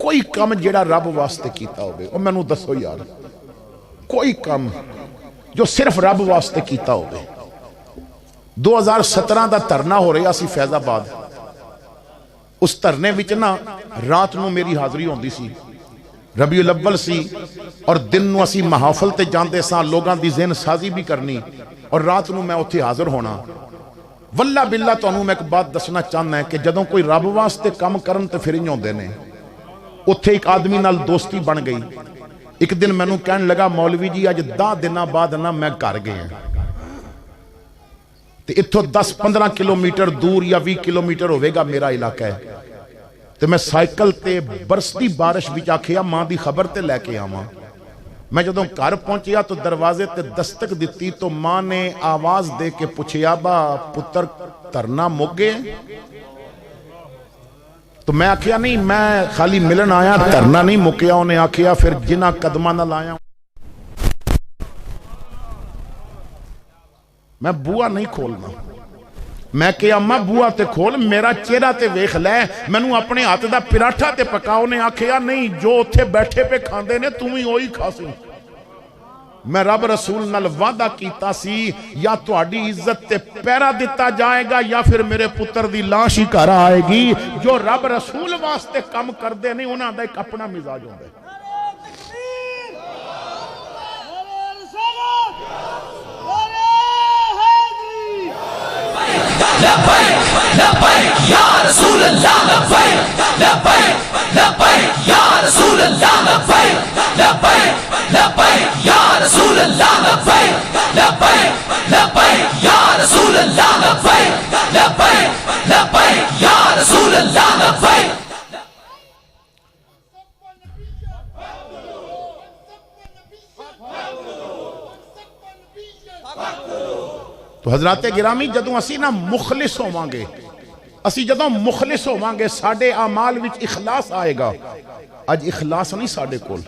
کوئی کم جڑا رب واسطے کیتا ہوگے, اور میں نو دسو یار کوئی کم جو صرف رب واسطے کیتا ہوگے. 2017 دا ترنا ہو رہا سی فیض آباد, اس ترنے وچ نا رات نو میری حاضری ہوندی سی, ربیع الاول سی, اور دن نو اسی محافل تے جاندے ساں, لوگاں دی ذہن سازی بھی کرنی, اور رات نو میں اتھے حاضر ہونا. واللہ باللہ تو انہوں میں ایک بات دسنا چاہنا ہے کہ جدوں کوئی رب واسطے کام کرن تے پھر انہوں دینے. اتھے ایک آدمی نال دوستی بن گئی. ایک دن میں نو کہنے لگا مولوی جی آج 10 دنہ بعد نا میں گھر گئے ہیں, تے اتھو 10-15 کلومیٹر دور یا 20 کلومیٹر ہوئے گا میرا علاقہ ہے. تے میں سائیکل تے برستی بارش بھی آکھیا ماں دی خبر تے لے کے آواں. میں جدوں گھر پہنچیا تو دروازے تے دستک دیتی تو ماں نے آواز دے کے پوچھیا با پتر ترنا مک گئے؟ تو تو میں آکھیا نہیں میں خالی ملن آیا دھرنا نہیں مکیا انہیں آکھیا پھر جنہ قدمہ نہ لایا میں بوا نہیں کھولنا میں کہ اماں بوا تے کھول میرا چہرہ تے ویکھ لے مینوں اپنے ہاتھ دا پراٹھا تے پکاؤ نے آکھیا نہیں جو اتھے بیٹھے پہ کھاندے نے تم ہی وہی کھا سی میں رب رسول نال وعدہ کیتا سی یا تہاڈی عزت تے پیرا دیتا جائے گا یا پھر میرے پتر دی لاش ہی گھر آئے گی جو رب رسول واسطے کم کردے نہیں انہاں دا ایک اپنا مزاج ہوندا ہے لبیک لبیک یا رسول اللہ لبیک لبیک لبیک یا رسول اللہ لبیک لبیک لبیک یا رسول اللہ لبیک لبیک لبیک یا رسول اللہ لبیک لبیک لبیک یا رسول اللہ لبیک تو حضرات گرامی جدوں اسی نا مخلص ہووانگے اسی جدوں مخلص ہووانگے ساڈے اعمال وچ اخلاص آئے گا اج اخلاص نہیں ساڈے کول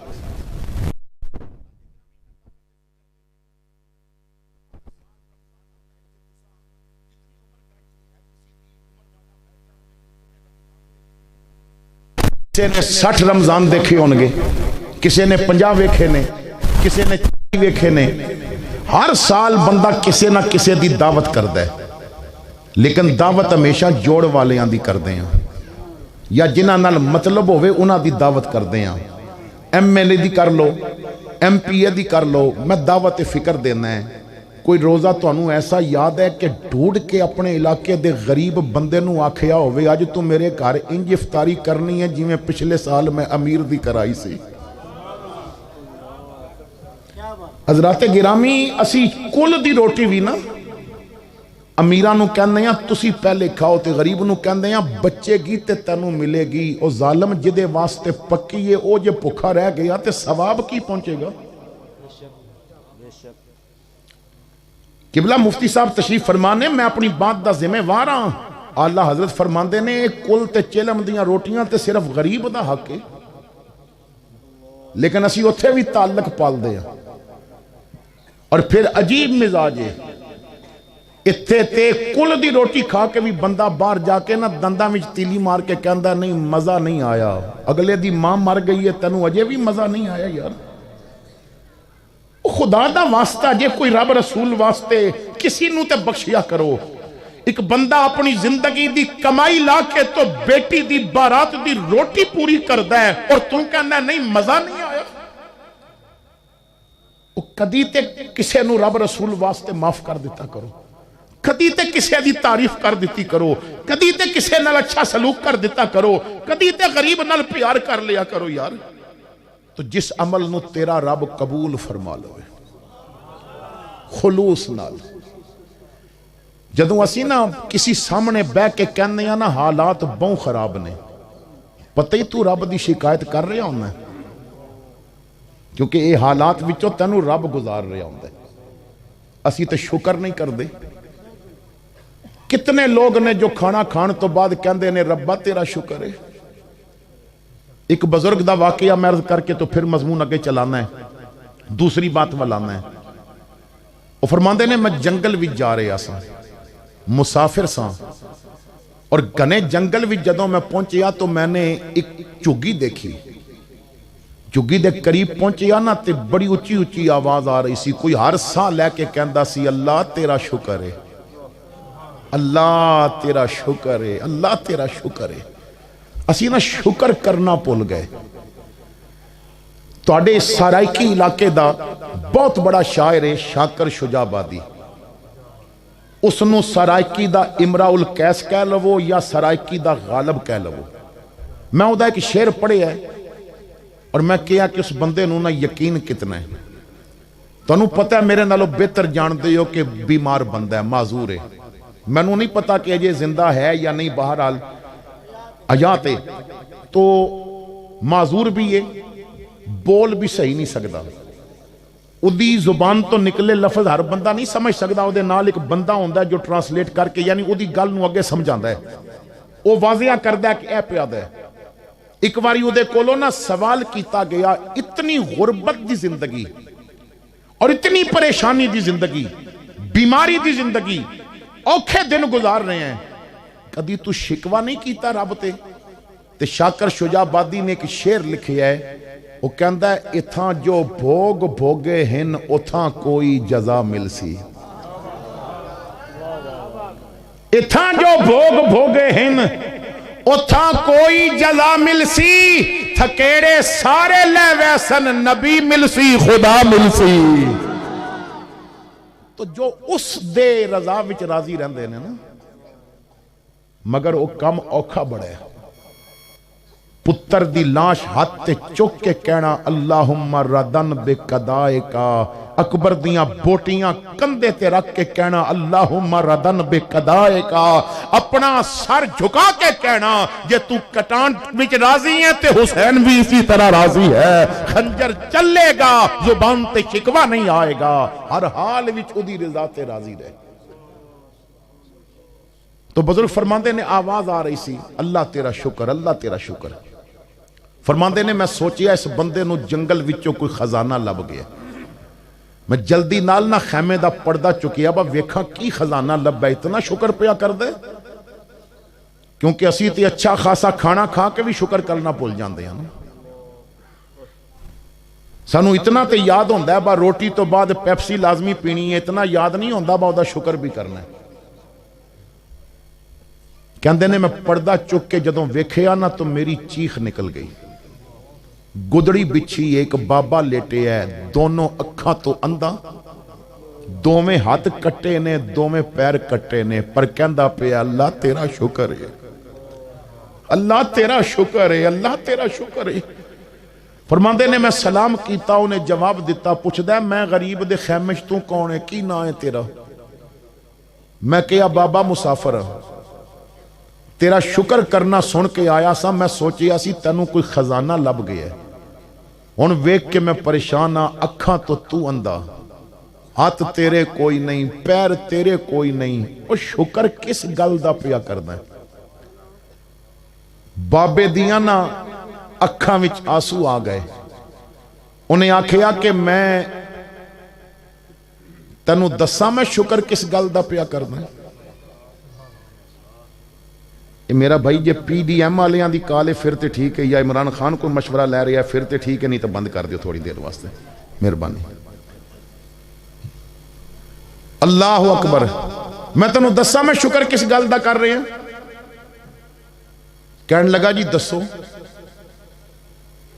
کسی نے 60 رمضان دیکھے ہونگے کسی نے 50 ویکھے نے کسی نے 40 ویکھے نے ہر سال بندہ کسی نہ کسی دی دعوت کردہ ہے لیکن دعوت ہمیشہ جوڑ والے دی کردے ہیں یا جنہ نال مطلب ہوئے انہاں دی دعوت کردے ہیں ایم ایل اے دی کر لو ایم پی اے دی کر لو میں دعوت فکر دینا ہے کوئی روزہ تو انہوں ایسا یاد ہے کہ ڈھونڈ کے اپنے علاقے دے غریب بندے نو آکھیا ہوئے آج تو میرے گھر انج افطاری کرنی ہے جی میں پچھلے سال میں امیر دی کرائی سی حضرات گرامی اسی کل دی روٹی بھی نا امیران نو کہندے ہیں تسی پہلے کھاؤ تے غریب نو کہندے ہیں بچے گی تے تینوں ملے گی او ظالم جدے واسطے پکی ہے او جے بھوکا رہ گیا تے ثواب کی پہنچے گا قبلہ مفتی صاحب تشریف فرمانے میں اپنی بات دا ذمہ وار ہاں اللہ حضرت فرماندے نے کل تے چلم دیاں روٹیاں تے صرف غریب دا حق ہے لیکن اسی اتھے بھی تعلق پال دے ہیں اور پھر عجیب مزاج ہے اتھے تے کل دی روٹی کھا کے بھی بندہ باہر جا کے نا دندہ میں تیلی مار کے کہندہ نہیں مزہ نہیں آیا اگلے دی ماں مر گئی ہے تینوں اجے بھی مزہ نہیں آیا یار خدا دا واسطہ جے کوئی رب رسول واسطے کسی نو تے بخشیا کرو ایک بندہ اپنی زندگی دی کمائی لا کے تو بیٹی دی بارات دی روٹی پوری کردہ ہے اور تم کہنا نہیں مزہ نہیں آیا کدی تے کسے نو رب رسول واسطے معاف کر دیتا کرو کدی تے کسے دی تعریف کر دیتی کرو کدی تے کسے نال اچھا سلوک کر دیتا کرو کدی تے غریب نال پیار کر لیا کرو یار تو جس عمل نو تیرا رب قبول فرما لوے خلوص نال جدوں اسی نا کسی سامنے بے کے کہنے ہیں نا حالات بہت خراب نے پتہ ہی تو رب دی شکایت کر رہا ہونا ہے کیونکہ یہ حالات وچوں تینوں رب گزار رہا ہوندے اسی تے شکر نہیں کر دے کتنے لوگ نے جو کھانا کھان تو بعد کہندے نے ربا تیرا شکر ہے ایک بزرگ دا واقعہ میں عرض کر کے تو پھر مضمون اگے چلانا ہے دوسری بات والانا ہے وہ فرماندے نے میں جنگل وچ جا رہا سا مسافر سا اور گھنے جنگل وچ جدوں میں پہنچیا تو میں نے ایک چگی دیکھی چگی دے قریب پہنچیا نا تے بڑی اچھی اچھی آواز آ رہی سی کوئی ہر سا لے کے کہندا سی اللہ تیرا شکر ہے اللہ تیرا شکر ہے اللہ تیرا شکر ہے اسی نا شکر کرنا بھول گئے تواڈے سرائکی علاقے دا بہت بڑا شاعر ہے شاکر شجاع آبادی اس نو سرائکی دا امراء القیس کہہ لو یا سرائکی دا غالب کہہ لو میں او دا ایک شعر پڑھے ہے اور میں کیا کہ اس بندے نو نا یقین کتنا ہے تو انہوں پتہ ہے میرے نالو بہتر جان دے ہو کہ بیمار بندہ ہے معذور ہے میں نو نہیں پتا کہ یہ زندہ ہے یا نہیں بہرحال حیات ہے تو معذور بھی ہے بول بھی صحیح نہیں سکتا ادھی زبان تو نکلے لفظ ہر بندہ نہیں سمجھ سکتا او دے نال ایک بندہ ہوندہ ہے جو ٹرانسلیٹ کر کے یعنی ادھی گل نو اگے سمجھاندہ ہے وہ واضح کردہ ہے کہ اے پیادہ ہے ایک باری وہ کولوں نہ سوال کیتا گیا اتنی غربت دی زندگی اور اتنی پریشانی دی زندگی بیماری دی زندگی اوکھے دن گزار رہے ہیں کدی تو شکوہ نہیں کیتا رب تے شاکر شجاع آبادی نے ایک شعر لکھے ہے وہ کہندا ہے اتھاں جو بھوگ بھوگے ہن اتھاں کوئی جزا مل سی اتھاں جو بھوگ بھوگے ہن اتھاں کوئی جزا مل سی تھکیڑے سارے لے ویسن نبی مل سی خدا مل سی تو جو اس دے رضا وچ راضی رہندے نے نا مگر وہ کم اوکھا بڑے پتر دی لاش ہاتھ تے چک کے کہنا اللہم ردن بے قدائے کا اکبر دیاں بوٹیاں کندے تے رکھ کے کہنا اللہم ردن بے قدائے کا اپنا سر جھکا کے کہنا یہ تو کٹان وچ راضی ہے تے حسین بھی اسی طرح راضی ہے خنجر چلے گا زبان تے شکوہ نہیں آئے گا ہر حال وچ ادھی رضا تے راضی رہے تو بزرگ فرماندے نے آواز آ رہی سی اللہ تیرا شکر اللہ تیرا شکر فرماندے نے میں سوچیا اس بندے نو جنگل وچوں کوئی خزانہ لب گیا میں جلدی نال نہ خیمے دا پردہ چکیا با ویکھاں کی خزانہ لب ہے اتنا شکر پیا کر دے کیونکہ اسی تے اچھا خاصا کھانا کھا کے بھی شکر کرنا بھول جاندے ہیں سانو اتنا تے یاد ہوندا ہے با روٹی تو بعد پیپسی لازمی پینی ہے اتنا یاد نہیں ہوندا با دا شکر بھی کرنا ہے کہندے نے میں پردہ چک کے جدوں ویکھیا نا تو میری چیخ نکل گئی گدڑی بچھی ایک بابا لیٹے ہے دونوں اکھاں تو اندھا دوویں ہاتھ کٹے نے دوویں پیر کٹے نے پر کہندا پہ اللہ تیرا شکر ہے اللہ تیرا شکر ہے اللہ تیرا شکر ہے فرماندے نے میں سلام کیتا انہیں جواب دیتا پوچھدا ہے میں غریب دے خیمش تو کون ہے کی نا ہے تیرا میں کہیا بابا مسافر تیرا شکر کرنا سن کے آیا سا میں سوچیا سی تینوں کوئی خزانہ لب گیا ہے ہن ویکھ کے میں پریشان ہاں اکھاں تو اندھا ہاتھ تیرے کوئی نہیں پیر تیرے کوئی نہیں اور شکر کس گل دا پیا کرنا ہے بابے دیاں نا اکھاں وچ آنسو آ گئے انہیں آکھیا کہ میں تینوں دساں میں شکر کس گل دا پیا کرنا ہے میرا بھائی یہ پی ڈی ایم والیاں دی کال ہے پھر تے ٹھیک ہے یا عمران خان کو مشورہ لے رہا ہے پھر تے ٹھیک ہے نہیں تو بند کر دیو تھوڑی دیر واسطے مہربانی اللہ اکبر میں تنوں دسا میں شکر کس گل دا کر رہے ہیں کہنے لگا جی دسو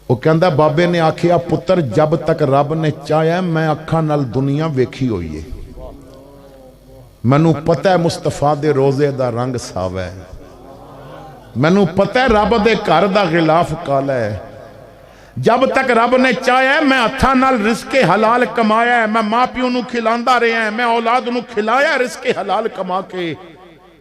وہ کہندا بابے نے آکھیا پتر جب تک رب نے چاہیا میں اکھاں نال دنیا ویکھی ہوئی ہے مینوں پتہ ہے مصطفیٰ دے روزے دا رنگ ساوا ہے مینوں پتہ ہے رب دے گھر دا غلاف کالا ہے جب تک رب نے چاہیا ہے میں ہتھاں نال رزق حلال کمایا ہے میں ماں پیو نو کھلاندا رہیا ہے میں اولاد نو کھلایا رزق حلال کما کے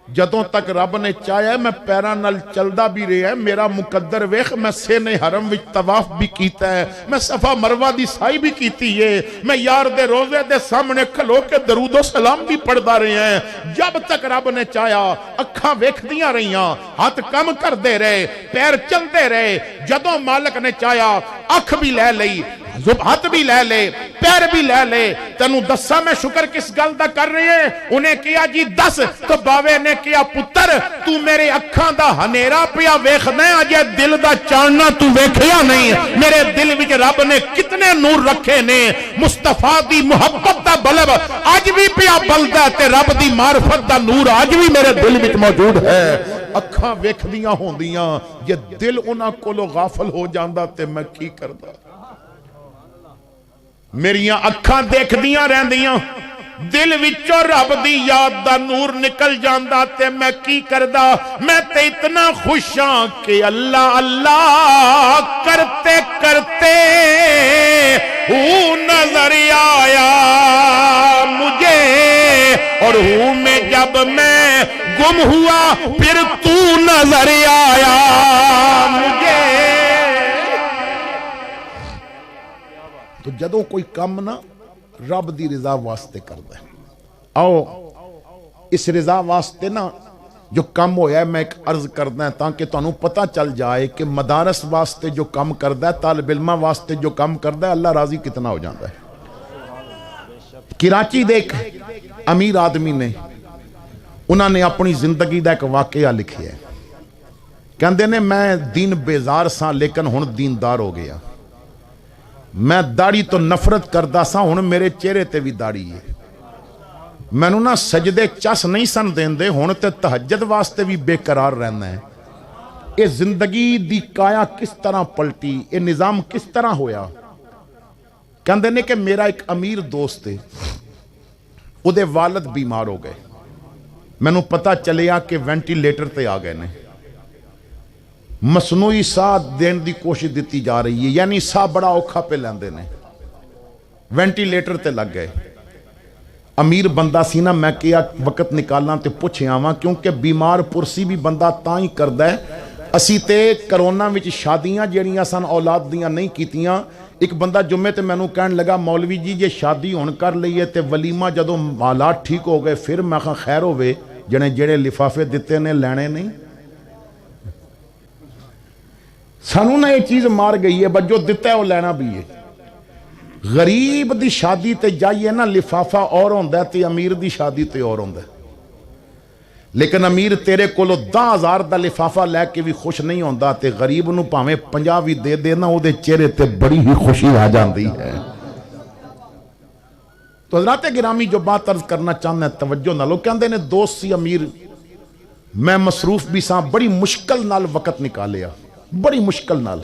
جدوں تک رب نے چاہیا ہے میں پیراں نال چلدا بھی رہیا ہے میرا مقدر ویکھ میں سینے حرم وچ طواف بھی کیتا ہے میں صفا مروہ دی سائی بھی کیتی ہے میں یار دے روزے دے سامنے کھلو کے درود و سلام بھی پڑھدا رہے ہیں جب تک رب نے چاہیا اکھاں ویکھدیاں رہیاں ہاتھ کم کر دے رہے پیر چلدے رہے جدوں مالک نے چاہیا اکھ بھی لے لئی ہاتھ بھی لے لے پیر بھی لے لے تینوں دسا میں شکر کس گل دا کر رہے ہیں انہیں کیا جی دس تو باوے نے کیا پتر تو میرے اکھاں دا ہنیرا پیا ویکھنا ہے اجے دل دا چاننا تو ویکھیا نہیں میرے دل وچ رب نے کتنے نور رکھے نے مصطفیٰ دی محبت دا بلب اج بھی پیا بلدا تے رب دی معرفت دا نور اج بھی میرے دل وچ موجود ہے اکھاں ویکھدیاں ہوندیاں جے دل انہاں کولوں غافل ہو جاندا تے میں کی کردا میریاں اکھاں دیکھ دیاں رہندیاں دل وچوں رب دی یاد دا نور نکل جاندا تے میں کی کردا میں تے اتنا خوش ہاں کہ اللہ اللہ کرتے کرتے نظر آیا مجھے اور میں جب میں گم ہوا پھر تو نظر آیا مجھے تو جدوں کوئی کم نہ رب دی رضا واسطے کردا ہے آؤ اس رضا واسطے نہ جو کم ہویا ہے میں ایک عرض کرنا ہے تاکہ تانوں پتہ چل جائے کہ مدارس واسطے جو کم کردا ہے طالب علماں واسطے جو کم کردا ہے اللہ راضی کتنا ہو جاتا ہے۔ کراچی دے ایک امیر آدمی نے انہوں نے اپنی زندگی دا ایک واقعہ لکھیا ہے، کہندے نے میں دین بیزار سا لیکن ہن دیندار ہو گیا، میں داڑھی تو نفرت کردا سا ہن میرے چہرے تے بھی داڑھی ہے، مینوں نہ سجدے چس نہیں سن دیندے ہن تے تہجد واسطے بھی بے قرار رہنا ہے۔ یہ زندگی دی کایا کس طرح پلٹی، یہ نظام کس طرح ہویا؟ کہندے نے کہ میرا ایک امیر دوست ہے، او دے والد بیمار ہو گئے، مینوں پتہ چلیا کہ وینٹیلیٹر تے آ گئے نے، مصنوعی ساہ دین دی کوشش دیتی جا رہی ہے، یعنی ساہ بڑا اوکھا پہ لیندے نے، وینٹیلیٹر تے لگ گئے۔ امیر بندہ سی نا، میں کیا وقت نکالنا تے پوچھے آواں کیونکہ بیمار پرسی بھی بندہ تاں ہی کردا ہے۔ اسی تے کرونا وچ شادیاں جڑیاں سن اولاد دیاں نہیں کیتیاں، ایک بندہ جمعے تے مینوں کہن لگا مولوی جی یہ شادی ہون کر لئیے تے ولیمہ جدوں حالات ٹھیک ہو گئے پھر میں کہا خیر ہوئے، جڑے لفافے دیتے نے لینے نہیں۔ سانوں نہ یہ چیز مار گئی ہے، بس جو دیتا ہے وہ لینا بھی ہے۔ غریب دی شادی تے جائیے نا لفافہ اور ہوندا ہے تے امیر دی شادی تے اور ہوندا ہے، لیکن امیر تیرے کولو 10,000 دا لفافہ لے کے بھی خوش نہیں ہوندا تے غریب نو پاویں 50 بھی دے دے نا، او دے چہرے تے بڑی ہی خوشی آ جاندی ہے۔ تو حضرات گرامی جو بات عرض کرنا چاہنا ہے توجہ نہ لو، کہندے نے دوست سی امیر، میں مصروف بھی ساں، بڑی مشکل نال وقت نکالیا، بڑی مشکل نال،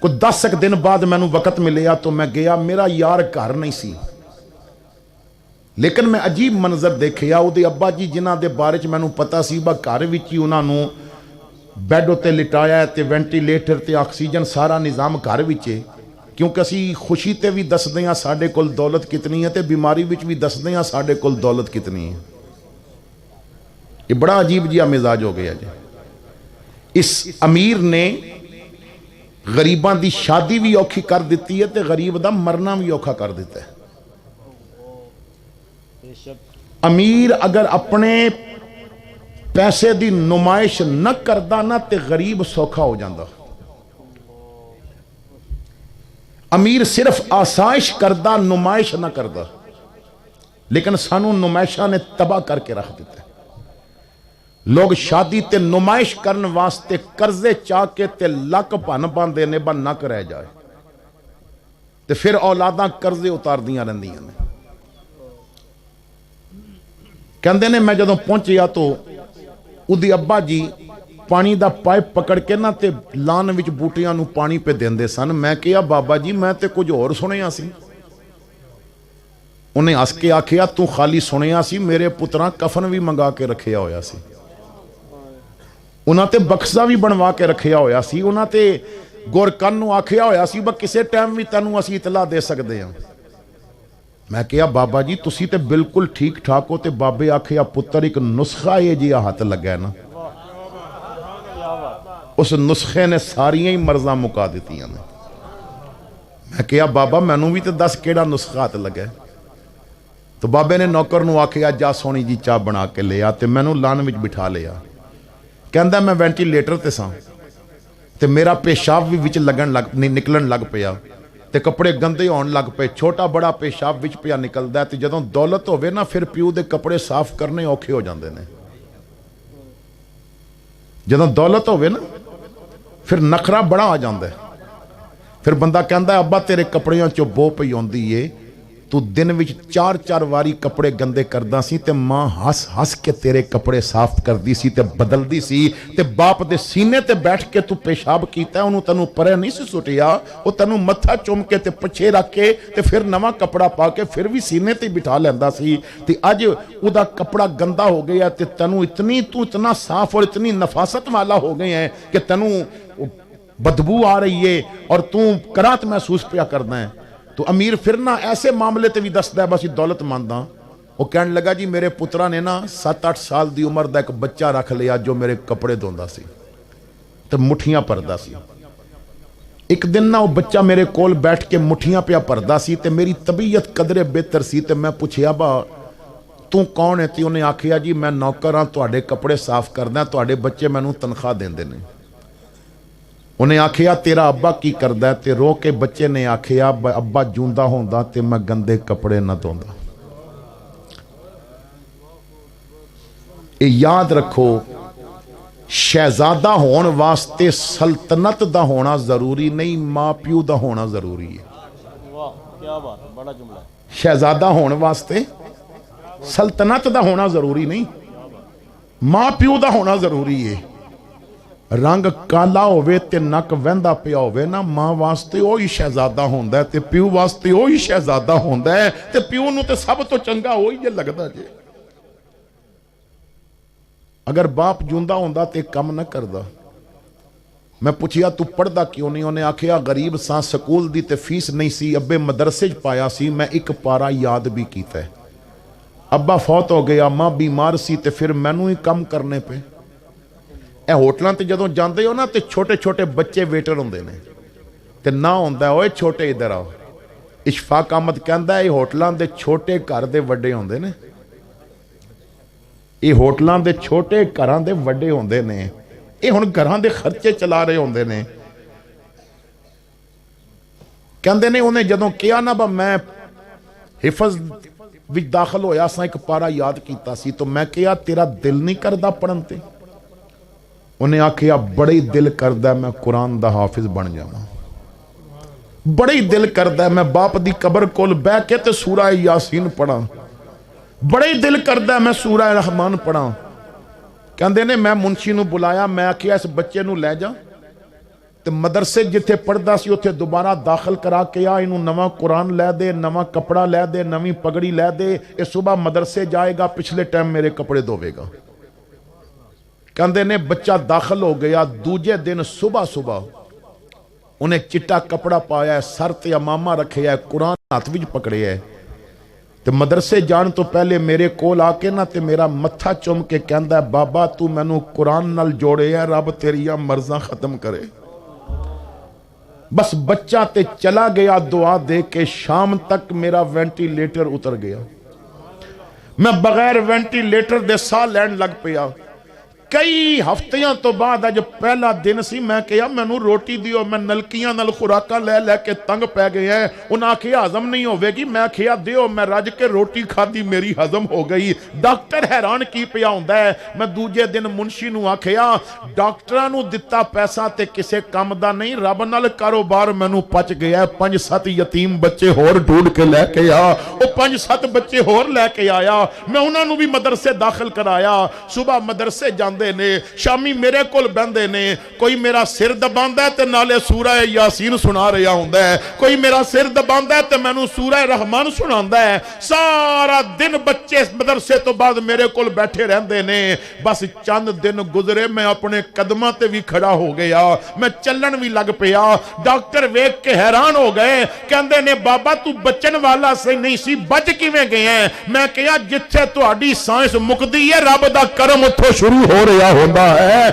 کوئی 10 دن بعد میں نو وقت ملیا تو میں گیا، میرا یار گھر نہیں سی، لیکن میں عجیب منظر دیکھیا، او دے ابا جی جنہ دے بارے چ میں نو پتا سی با گھر وچ ہی انہاں نو بیڈ تے لٹایا تے وینٹیلیٹر تے آکسیجن سارا نظام گھر وچ ہے، کیونکہ اسی خوشی تے بھی دس دیاں ساڈے کول دولت کتنی ہے تے بیماری وچ بھی دس دیاں ساڈے کول دولت کتنی ہے۔ یہ بڑا عجیب جہا مزاج ہو گیا جی۔ اس امیر نے غریباں دی شادی بھی اوکھی کر دیتی ہے تے غریب دا مرنا بھی اوکھا کر دیتا ہے۔ امیر اگر اپنے پیسے دی نمائش نہ کردا نا تے غریب سوکھا ہو جاندہ۔ امیر صرف آسائش کردہ نمائش نہ کردہ، لیکن سانو نمائشہ نے تباہ کر کے رکھ دیتا ہے۔ لوگ شادی تے نمائش کرن واسطے قرضے چاہ کے تے لک بن باندے نے با نک رہ جائے تے پھر اولاداں قرضے اتار دیاں رہندیاں نے۔ کہندے نے میں جدوں پہنچیا تو ادھی ابا جی پانی دا پائپ پکڑ کے نا تے لان وچ بوٹیاں نو پانی پہ دیندے سن۔ میں کہیا بابا جی میں تے کچھ اور سنیا سی۔ انہیں ہس کے آکھیا تو خالی سنیا سی، میرے پتراں کفن بھی منگا کے رکھیا ہویا سی، انہاں تے بکسا بھی بنوا کے رکھیا ہویا سی، انہاں تے گورکن نو آکھیا ہویا سی با کسے ٹائم بھی تینوں اسی اطلاع دے سکدے ہیں۔ میں کہیا بابا جی تسی تے بالکل ٹھیک ٹھاک ہو تے بابے آکھیا پتر ایک نسخہ یہ جی ہاتھ لگا ہے نا، اس نسخے نے ساریاں ہی مرضاں مکا دیتی ہیں۔ میں کہیا بابا مینوں بھی تے 10 کیڑا نسخہ ہاتھ لگا ہے؟ تو بابے نے نوکر نو آکھیا جا سونی جی چاہ بنا کے لیا تے مینوں لان وچ بٹھا لیا۔ کہندا میں وینٹیلیٹر تے ساں تے میرا پیشاب بھی وچ نکلن لگ پیا تے کپڑے گندے ہون لگ پے، چھوٹا بڑا پیشاب وچ پیا نکلدا ہے تے جدوں دولت ہوے نا پھر پیو دے کپڑے صاف کرنے اوکھے ہو جاندے نے۔ جدوں دولت ہوے نا پھر نخرا بڑا آ جاندا ہے، پھر بندہ کہندا ہے ابا تیرے کپڑیاں چوں بو پئی ہوندی ہے، تو دن وچ 4 واری کپڑے گندے کردا سی تے ماں ہس کے تیرے کپڑے صاف کردی سی تے بدلدی سی تے باپ دے سینے تے بیٹھ کے تو پیشاب کیتا ہے انہوں تنوں پرے نہیں سی سٹیا، وہ تنوں متھا چوم کے تے پچھے رکھ کے تے پھر نواں کپڑا پا کے پھر بھی سینے تے بٹھا لیندا سی تے اج او دا کپڑا گندا ہو گیا تے تنوں اتنا صاف اور اتنی نفاست والا ہو گئے ہیں کہ تنوں بدبو آ رہی ہے اور تو کرات محسوس پیا کرنا ہے۔ تو امیر پھر نہ ایسے معاملے تے بھی دستا ہے بس دولت مانداں۔ وہ کہنے لگا جی میرے پترا نے نا 7-8 سال دی عمر دا ایک بچہ رکھ لیا جو میرے کپڑے دھوندا سی تے مٹھیاں پردا سی۔ ایک دن نا وہ بچہ میرے کول بیٹھ کے مٹھیاں پیا پردا سی تے میری طبیعت قدرے بہتر سی تے میں پوچھیا با ਤੂੰ ਕੌਣ ਹੈ? ਤੇ ਉਹਨੇ ਆਖਿਆ ਜੀ ਮੈਂ ਨੌਕਰ ਹਾਂ, ਤੁਹਾਡੇ ਕੱਪੜੇ ਸਾਫ਼ ਕਰਦਾ, ਤੁਹਾਡੇ ਬੱਚੇ ਮੈਨੂੰ ਤਨਖਾਹ ਦਿੰਦੇ ਨੇ। ਉਹਨੇ ਆਖਿਆ ਤੇਰਾ ਅੱਬਾ ਕੀ ਕਰਦਾ? ਤੇ ਰੋ ਕੇ ਬੱਚੇ ਨੇ ਆਖਿਆ ਅੱਬਾ ਜੂੰਦਾ ਹੁੰਦਾ ਤੇ ਮੈਂ ਗੰਦੇ ਕੱਪੜੇ ਨਾ ਧੋਂਦਾ। ਇਹ ਯਾਦ ਰੱਖੋ, ਸ਼ਹਿਜ਼ਾਦਾ ਹੋਣ ਵਾਸਤੇ ਸਲਤਨਤ ਦਾ ਹੋਣਾ ਜ਼ਰੂਰੀ ਨਹੀਂ, ਮਾਂ ਪਿਓ ਦਾ ਹੋਣਾ ਜ਼ਰੂਰੀ ਹੈ। ਵਾਹ ਕੀ ਬਾਤ ਹੈ, ਬੜਾ ਜੁਮਲਾ ਹੈ। ਸ਼ਹਿਜ਼ਾਦਾ ਹੋਣ ਵਾਸਤੇ ਸਲਤਨਤ ਦਾ ਹੋਣਾ ਜ਼ਰੂਰੀ ਨਹੀਂ, ਮਾਂ ਪਿਓ ਦਾ ਹੋਣਾ ਜ਼ਰੂਰੀ ਹੈ। ਰੰਗ ਕਾਲਾ ਹੋਵੇ ਤੇ ਨੱਕ ਵਹਿੰਦਾ ਪਿਆ ਹੋਵੇ ਨਾ, ਮਾਂ ਵਾਸਤੇ ਉਹੀ ਸ਼ਹਿਜ਼ਾਦਾ ਹੁੰਦਾ ਤੇ ਪਿਓ ਵਾਸਤੇ ਉਹੀ ਸ਼ਹਿਜ਼ਾਦਾ ਹੁੰਦਾ ਹੈ, ਤੇ ਪਿਓ ਨੂੰ ਤੇ ਸਭ ਤੋਂ ਚੰਗਾ ਉਹੀ ਜੇ ਲੱਗਦਾ ਜੇ। ਅਗਰ ਬਾਪ ਜੁੰਦਾ ਹੁੰਦਾ ਤੇ ਕੰਮ ਨਾ ਕਰਦਾ। ਮੈਂ ਪੁੱਛਿਆ ਤੂੰ ਪੜ੍ਹਦਾ ਕਿਉਂ ਨਹੀਂ? ਉਹਨੇ ਆਖਿਆ ਗਰੀਬ ਸਾਂ, ਸਕੂਲ ਦੀ ਤੇ ਫੀਸ ਨਹੀਂ ਸੀ, ਅੱਬੇ ਮਦਰਸੇ 'ਚ ਪਾਇਆ ਸੀ, ਮੈਂ ਇੱਕ ਪਾਰਾ ਯਾਦ ਵੀ ਕੀਤਾ। ਅੱਬਾ ਫੌਤ ਹੋ ਗਿਆ, ਮਾਂ ਬਿਮਾਰ ਸੀ ਤੇ ਫਿਰ ਮੈਨੂੰ ਹੀ ਕੰਮ ਕਰਨੇ ਪਏ। ਇਹ ਹੋਟਲਾਂ ਤੇ ਜਦੋਂ ਜਾਂਦੇ ਹੋ ਨਾ ਤੇ ਛੋਟੇ ਛੋਟੇ ਬੱਚੇ ਵੇਟਰ ਹੁੰਦੇ ਨੇ ਤੇ ਨਾ ਹੁੰਦਾ ਓਏ ਛੋਟੇ ਇੱਧਰ ਆਓ। ਇਸ਼ਫਾਕ ਅਹਿਮਦ ਕਹਿੰਦਾ ਇਹ ਹੋਟਲਾਂ ਦੇ ਛੋਟੇ ਘਰ ਦੇ ਵੱਡੇ ਹੁੰਦੇ ਨੇ, ਇਹ ਹੋਟਲਾਂ ਦੇ ਛੋਟੇ ਘਰਾਂ ਦੇ ਵੱਡੇ ਹੁੰਦੇ ਨੇ। ਇਹ ਹੁਣ ਘਰਾਂ ਦੇ ਖਰਚੇ ਚਲਾ ਰਹੇ ਹੁੰਦੇ ਨੇ। ਕਹਿੰਦੇ ਨੇ ਉਹਨੇ ਜਦੋਂ ਕਿਹਾ ਨਾ ਬਾ ਮੈਂ ਹਿਫਜ਼ ਵਿੱਚ ਦਾਖਲ ਹੋਇਆ ਸਾਂ, ਇੱਕ ਪਾਰਾ ਯਾਦ ਕੀਤਾ ਸੀ, ਤਾਂ ਮੈਂ ਕਿਹਾ ਤੇਰਾ ਦਿਲ ਨਹੀਂ ਕਰਦਾ ਪੜਨ ਤੇ? ਉਹਨੇ ਆਖਿਆ ਬੜਾ ਹੀ ਦਿਲ ਕਰਦਾ ਮੈਂ ਕੁਰਾਨ ਦਾ ਹਾਫਿਜ਼ ਬਣ ਜਾਵਾਂ, ਬੜਾ ਹੀ ਦਿਲ ਕਰਦਾ ਮੈਂ ਬਾਪ ਦੀ ਕਬਰ ਕੋਲ ਬਹਿ ਕੇ ਤੇ ਸੂਰਾ ਯਾਸੀਨ ਪੜਾਂ, ਬੜਾ ਹੀ ਦਿਲ ਕਰਦਾ ਮੈਂ ਸੂਰਾ ਰਹਿਮਾਨ ਪੜਾਂ। ਕਹਿੰਦੇ ਨੇ ਮੈਂ ਮੁਨਸ਼ੀ ਨੂੰ ਬੁਲਾਇਆ, ਮੈਂ ਆਖਿਆ ਇਸ ਬੱਚੇ ਨੂੰ ਲੈ ਜਾ ਤੇ ਮਦਰਸੇ ਜਿੱਥੇ ਪੜਦਾ ਸੀ ਉੱਥੇ ਦੁਬਾਰਾ ਦਾਖਲ ਕਰਾ ਕੇ ਆ, ਇਹਨੂੰ ਨਵਾਂ ਕੁਰਾਨ ਲੈ ਦੇ, ਨਵਾਂ ਕਪੜਾ ਲੈ ਦੇ, ਨਵੀਂ ਪਗੜੀ ਲੈ ਦੇ, ਇਹ ਸੁਬਾਹ ਮਦਰਸੇ ਜਾਏਗਾ, ਪਿਛਲੇ ਟਾਈਮ ਮੇਰੇ ਕੱਪੜੇ ਧੋਵੇਗਾ। ਕਹਿੰਦੇ ਨੇ ਬੱਚਾ ਦਾਖਲ ਹੋ ਗਿਆ, ਦੂਜੇ ਦਿਨ ਸੁਬਾਹ ਉਹਨੇ ਚਿੱਟਾ ਕਪੜਾ ਪਾਇਆ, ਸਰ ਤੇ ਇਮਾਮਾ ਰੱਖਿਆ, ਕੁਰਾਨ ਹੱਥ ਵਿੱਚ ਪਕੜਿਆ ਤੇ ਮਦਰਸੇ ਜਾਣ ਤੋਂ ਪਹਿਲੇ ਮੇਰੇ ਕੋਲ ਆ ਕੇ ਨਾ ਤੇ ਮੇਰਾ ਮੱਥਾ ਚੁੰਮ ਕੇ ਕਹਿੰਦਾ ਬਾਬਾ ਤੂੰ ਮੈਨੂੰ ਕੁਰਾਨ ਨਾਲ ਜੋੜਿਆ, ਰੱਬ ਤੇਰੀਆਂ ਮਰਜ਼ਾਂ ਖਤਮ ਕਰੇ। ਬਸ ਬੱਚਾ ਤੇ ਚਲਾ ਗਿਆ ਦੁਆ ਦੇ ਕੇ। ਸ਼ਾਮ ਤੱਕ ਮੇਰਾ ਵੈਂਟੀਲੇਟਰ ਉਤਰ ਗਿਆ, ਮੈਂ ਬਗੈਰ ਵੈਂਟੀਲੇਟਰ ਦੇ ਸਾਹ ਲੈਣ ਲੱਗ ਪਿਆ। ਕਈ ਹਫ਼ਤਿਆਂ ਤੋਂ ਬਾਅਦ ਅੱਜ ਪਹਿਲਾ ਦਿਨ ਸੀ, ਮੈਂ ਕਿਹਾ ਮੈਨੂੰ ਰੋਟੀ ਦਿਓ, ਮੈਂ ਨਲਕੀਆਂ ਨਾਲ ਖੁਰਾਕਾਂ ਲੈ ਲੈ ਕੇ ਤੰਗ ਪੈ ਗਏ ਹੈ। ਉਹਨਾਂ ਆਖਿਆ ਹਜ਼ਮ ਨਹੀਂ ਹੋਵੇਗੀ, ਮੈਂ ਕਿਹਾ ਦਿਓ, ਮੈਂ ਰੱਜ ਕੇ ਰੋਟੀ ਖਾਧੀ, ਮੇਰੀ ਹਜ਼ਮ ਹੋ ਗਈ। ਡਾਕਟਰ ਹੈਰਾਨ ਕੀ ਪਿਆ ਹੁੰਦਾ ਹੈ। ਮੈਂ ਦੂਜੇ ਦਿਨ ਮੁਨਸ਼ੀ ਨੂੰ ਆਖਿਆ ਡਾਕਟਰਾਂ ਨੂੰ ਦਿੱਤਾ ਪੈਸਾ ਤੇ ਕਿਸੇ ਕੰਮ ਦਾ ਨਹੀਂ, ਰੱਬ ਨਾਲ ਕਾਰੋਬਾਰ ਮੈਨੂੰ ਪਚ ਗਿਆ। 5-7 ਯਤੀਮ ਬੱਚੇ ਹੋਰ ਢੂੰਡ ਕੇ ਲੈ ਕੇ ਆ। ਉਹ 5-7 ਬੱਚੇ ਹੋਰ ਲੈ ਕੇ ਆਇਆ, ਮੈਂ ਉਹਨਾਂ ਨੂੰ ਵੀ ਮਦਰਸੇ ਦਾਖਲ ਕਰਾਇਆ। ਸੁਬਾਹ ਮਦਰਸੇ ਜਾਂਦੇ ਨੇ, ਸ਼ਾਮੀ ਮੇਰੇ ਕੋਲ ਬਹਿੰਦੇ ਨੇ। ਕੋਈ ਮੇਰਾ ਸਿਰ ਦਬਾਉਂਦਾ ਤੇ ਨਾਲੇ ਸੂਰਾ ਯਾਸੀਨ ਸੁਣਾ ਰਿਹਾ ਹੁੰਦਾ ਹੈ, ਕੋਈ ਮੇਰਾ ਸਿਰ ਦਬਾਉਂਦਾ ਤੇ ਮੈਨੂੰ ਸੂਰਾ ਰਹਿਮਾਨ ਸੁਣਾਉਂਦਾ ਹੈ। ਸਾਰਾ ਦਿਨ ਬੱਚੇ ਮਦਰਸੇ ਤੋਂ ਬਾਅਦ ਮੇਰੇ ਕੋਲ ਬੈਠੇ ਰਹਿੰਦੇ ਨੇ। ਬਸ ਚੰਦ ਦਿਨ ਗੁਜ਼ਰੇ, ਮੈਂ ਆਪਣੇ ਕਦਮਾਂ ਤੇ ਵੀ ਖੜਾ ਹੋ ਗਿਆ, ਮੈਂ ਚੱਲਣ ਵੀ ਲੱਗ ਪਿਆ। ਡਾਕਟਰ ਵੇਖ ਕੇ ਹੈਰਾਨ ਹੋ ਗਏ, ਕਹਿੰਦੇ ਨੇ ਬਾਬਾ ਤੂੰ ਬਚਣ ਵਾਲਾ ਸੀ ਨਹੀਂ ਸੀ, ਬਚ ਕਿਵੇਂ ਗਿਆ? ਮੈਂ ਕਿਹਾ ਜਿੱਥੇ ਤੁਹਾਡੀ ਸਾਇੰਸ ਮੁੱਕਦੀ ਹੈ ਰੱਬ ਦਾ ਕਰਮ ਉੱਥੋਂ ਸ਼ੁਰੂ ਹੋ ਰਿਹਾ ਹੁੰਦਾ ਹੈ।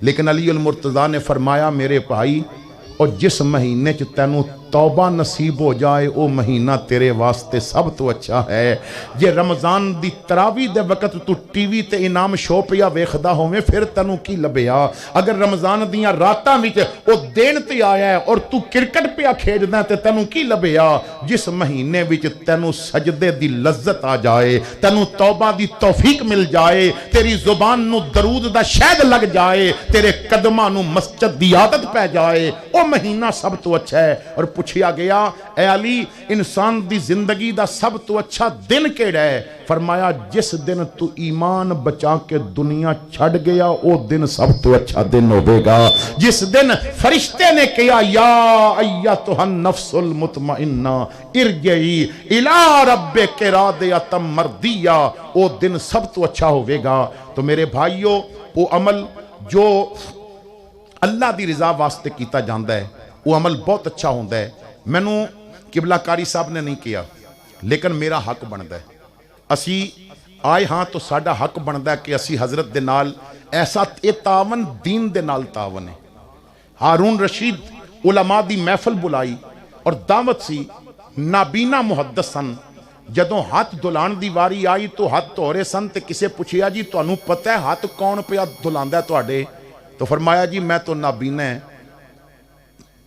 لیکن علی المرتضیٰ نے فرمایا میرے بھائی اور جس مہینے چ تینوں توبہ نصیب ہو جائے او مہینہ تیرے واسطے سب تو اچھا ہے۔ جے رمضان دی تراوی دے وقت تو ٹی وی تے انعام شو پیا ویکھدا ہوویں پھر تینوں کی لبیا؟ اگر رمضان دیاں راتاں وچ او دن تے آیا ہے اور تو کرکٹ پیا کھیڈدا ہے تے تینوں کی لبیا؟ جس مہینے وچ تینوں سجدے دی لذت آ جائے، تینوں توبہ دی توفیق مل جائے، تیری زبان نو درود دا شہد لگ جائے، تیرے قدماں نو مسجد دی عادت پہ جائے، او مہینہ سب تو اچھا ہے۔ اور پوچھیا گیا اے علی انسان دی زندگی دا سب تو اچھا دن کیڑا ہے؟ فرمایا جس دن تو ایمان بچا کے دنیا چھڑ گیا او دن سب تو اچھا دن ہوے گا۔ جس دن فرشتے نے کہا یا ایتھا النفس المطمئنہ ارجعی الی ربک راضیۃ مرضیہ، او دن سب تو اچھا ہوے گا۔ تو میرے بھائیو وہ عمل جو اللہ دی رضا واسطے کیتا جاندا ہے وہ عمل بہت اچھا ہوندا ہے۔ مینوں قبلہ کاری صاحب نے نہیں کیا لیکن میرا حق بندا ہے، اسی آئے ہاں تو ساڈا حق بندا ہے کہ اسی حضرت دے نال ایسا تعاون دین دے نال تعاون ہے۔ ہارون رشید علماء دی محفل بلائی اور دعوت سی، نابینا محدث سن، جدوں ہاتھ دھلان دی واری آئی تو ہاتھ دھورے سن تے کسے پوچھیا جی تانوں پتہ ہے ہاتھ کون پیا دھلاندا ہے تواڈے؟ تو فرمایا جی میں تو نابینا ہے۔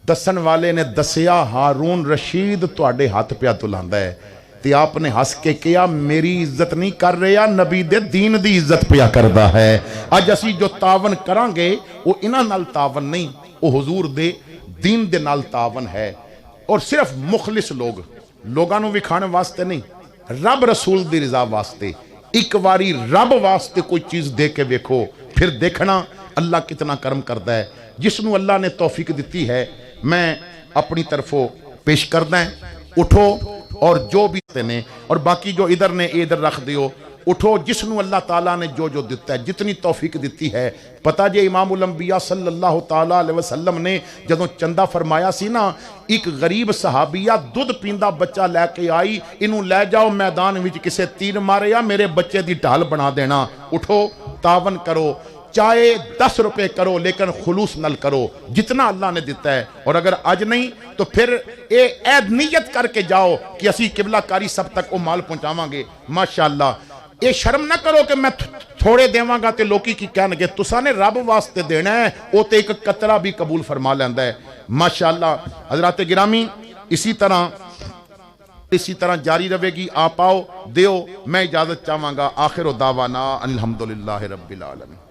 دسن والے نے دسیا ہارون رشید تواڈے ہاتھ پیا دھلاندا ہے، تے آپ نے ہس کے کہا میری عزت نہیں کر رہا، نبی دے دین دی عزت پیا کردا ہے۔ اج اسی جو تعاون کران گے وہ انہاں نال تعاون نہیں، وہ حضور دے دین دے نال تعاون ہے۔ اور صرف مخلص لوگاں نو وکھانے واسطے نہیں، رب رسول دی رضا واسطے ایک واری رب واسطے کوئی چیز دے کے ویکھو، پھر دیکھنا اللہ کتنا کرم کردا ہے۔ جس نو اللہ نے توفیق دیتی ہے میں اپنی طرفوں پیش کردہ ہیں، اٹھو اور جو بھی نے اور باقی جو ادھر نے ادھر رکھ دیو، اٹھو جس نو اللہ تعالیٰ نے جو دیتا ہے جتنی توفیق دیتی ہے۔ پتہ جے امام الانبیاء صلی اللہ تعالیٰ علیہ وسلم نے جدوں چندہ فرمایا سی نا، ایک غریب صحابیہ دودھ پیندا بچہ لے کے آئی، انہوں لے جاؤ میدان وچ کسے تیر مارے یا میرے بچے دی ڈھال بنا دینا۔ اٹھو تعاون کرو، چاہے 10 روپے کرو لیکن خلوص نل کرو جتنا اللہ نے دیتا ہے۔ اور اگر آج نہیں تو پھر اے عید نیت کر کے جاؤ کہ اسی قبلہ کاری سب تک وہ مال پہنچاواں گے۔ ماشاءاللہ اے شرم نہ کرو کہ میں تھوڑے دیواں گا تے لوکی کی کہن گے، تساں نے رب واسطے دینا ہے، او تے ایک قطرہ بھی قبول فرما لیندا ہے۔ ماشاءاللہ حضرات گرامی اسی طرح جاری رہے گی، آپ آؤ دیو، میں اجازت چاہواں گا۔ آخر دعوانا الحمدللہ رب العالمین۔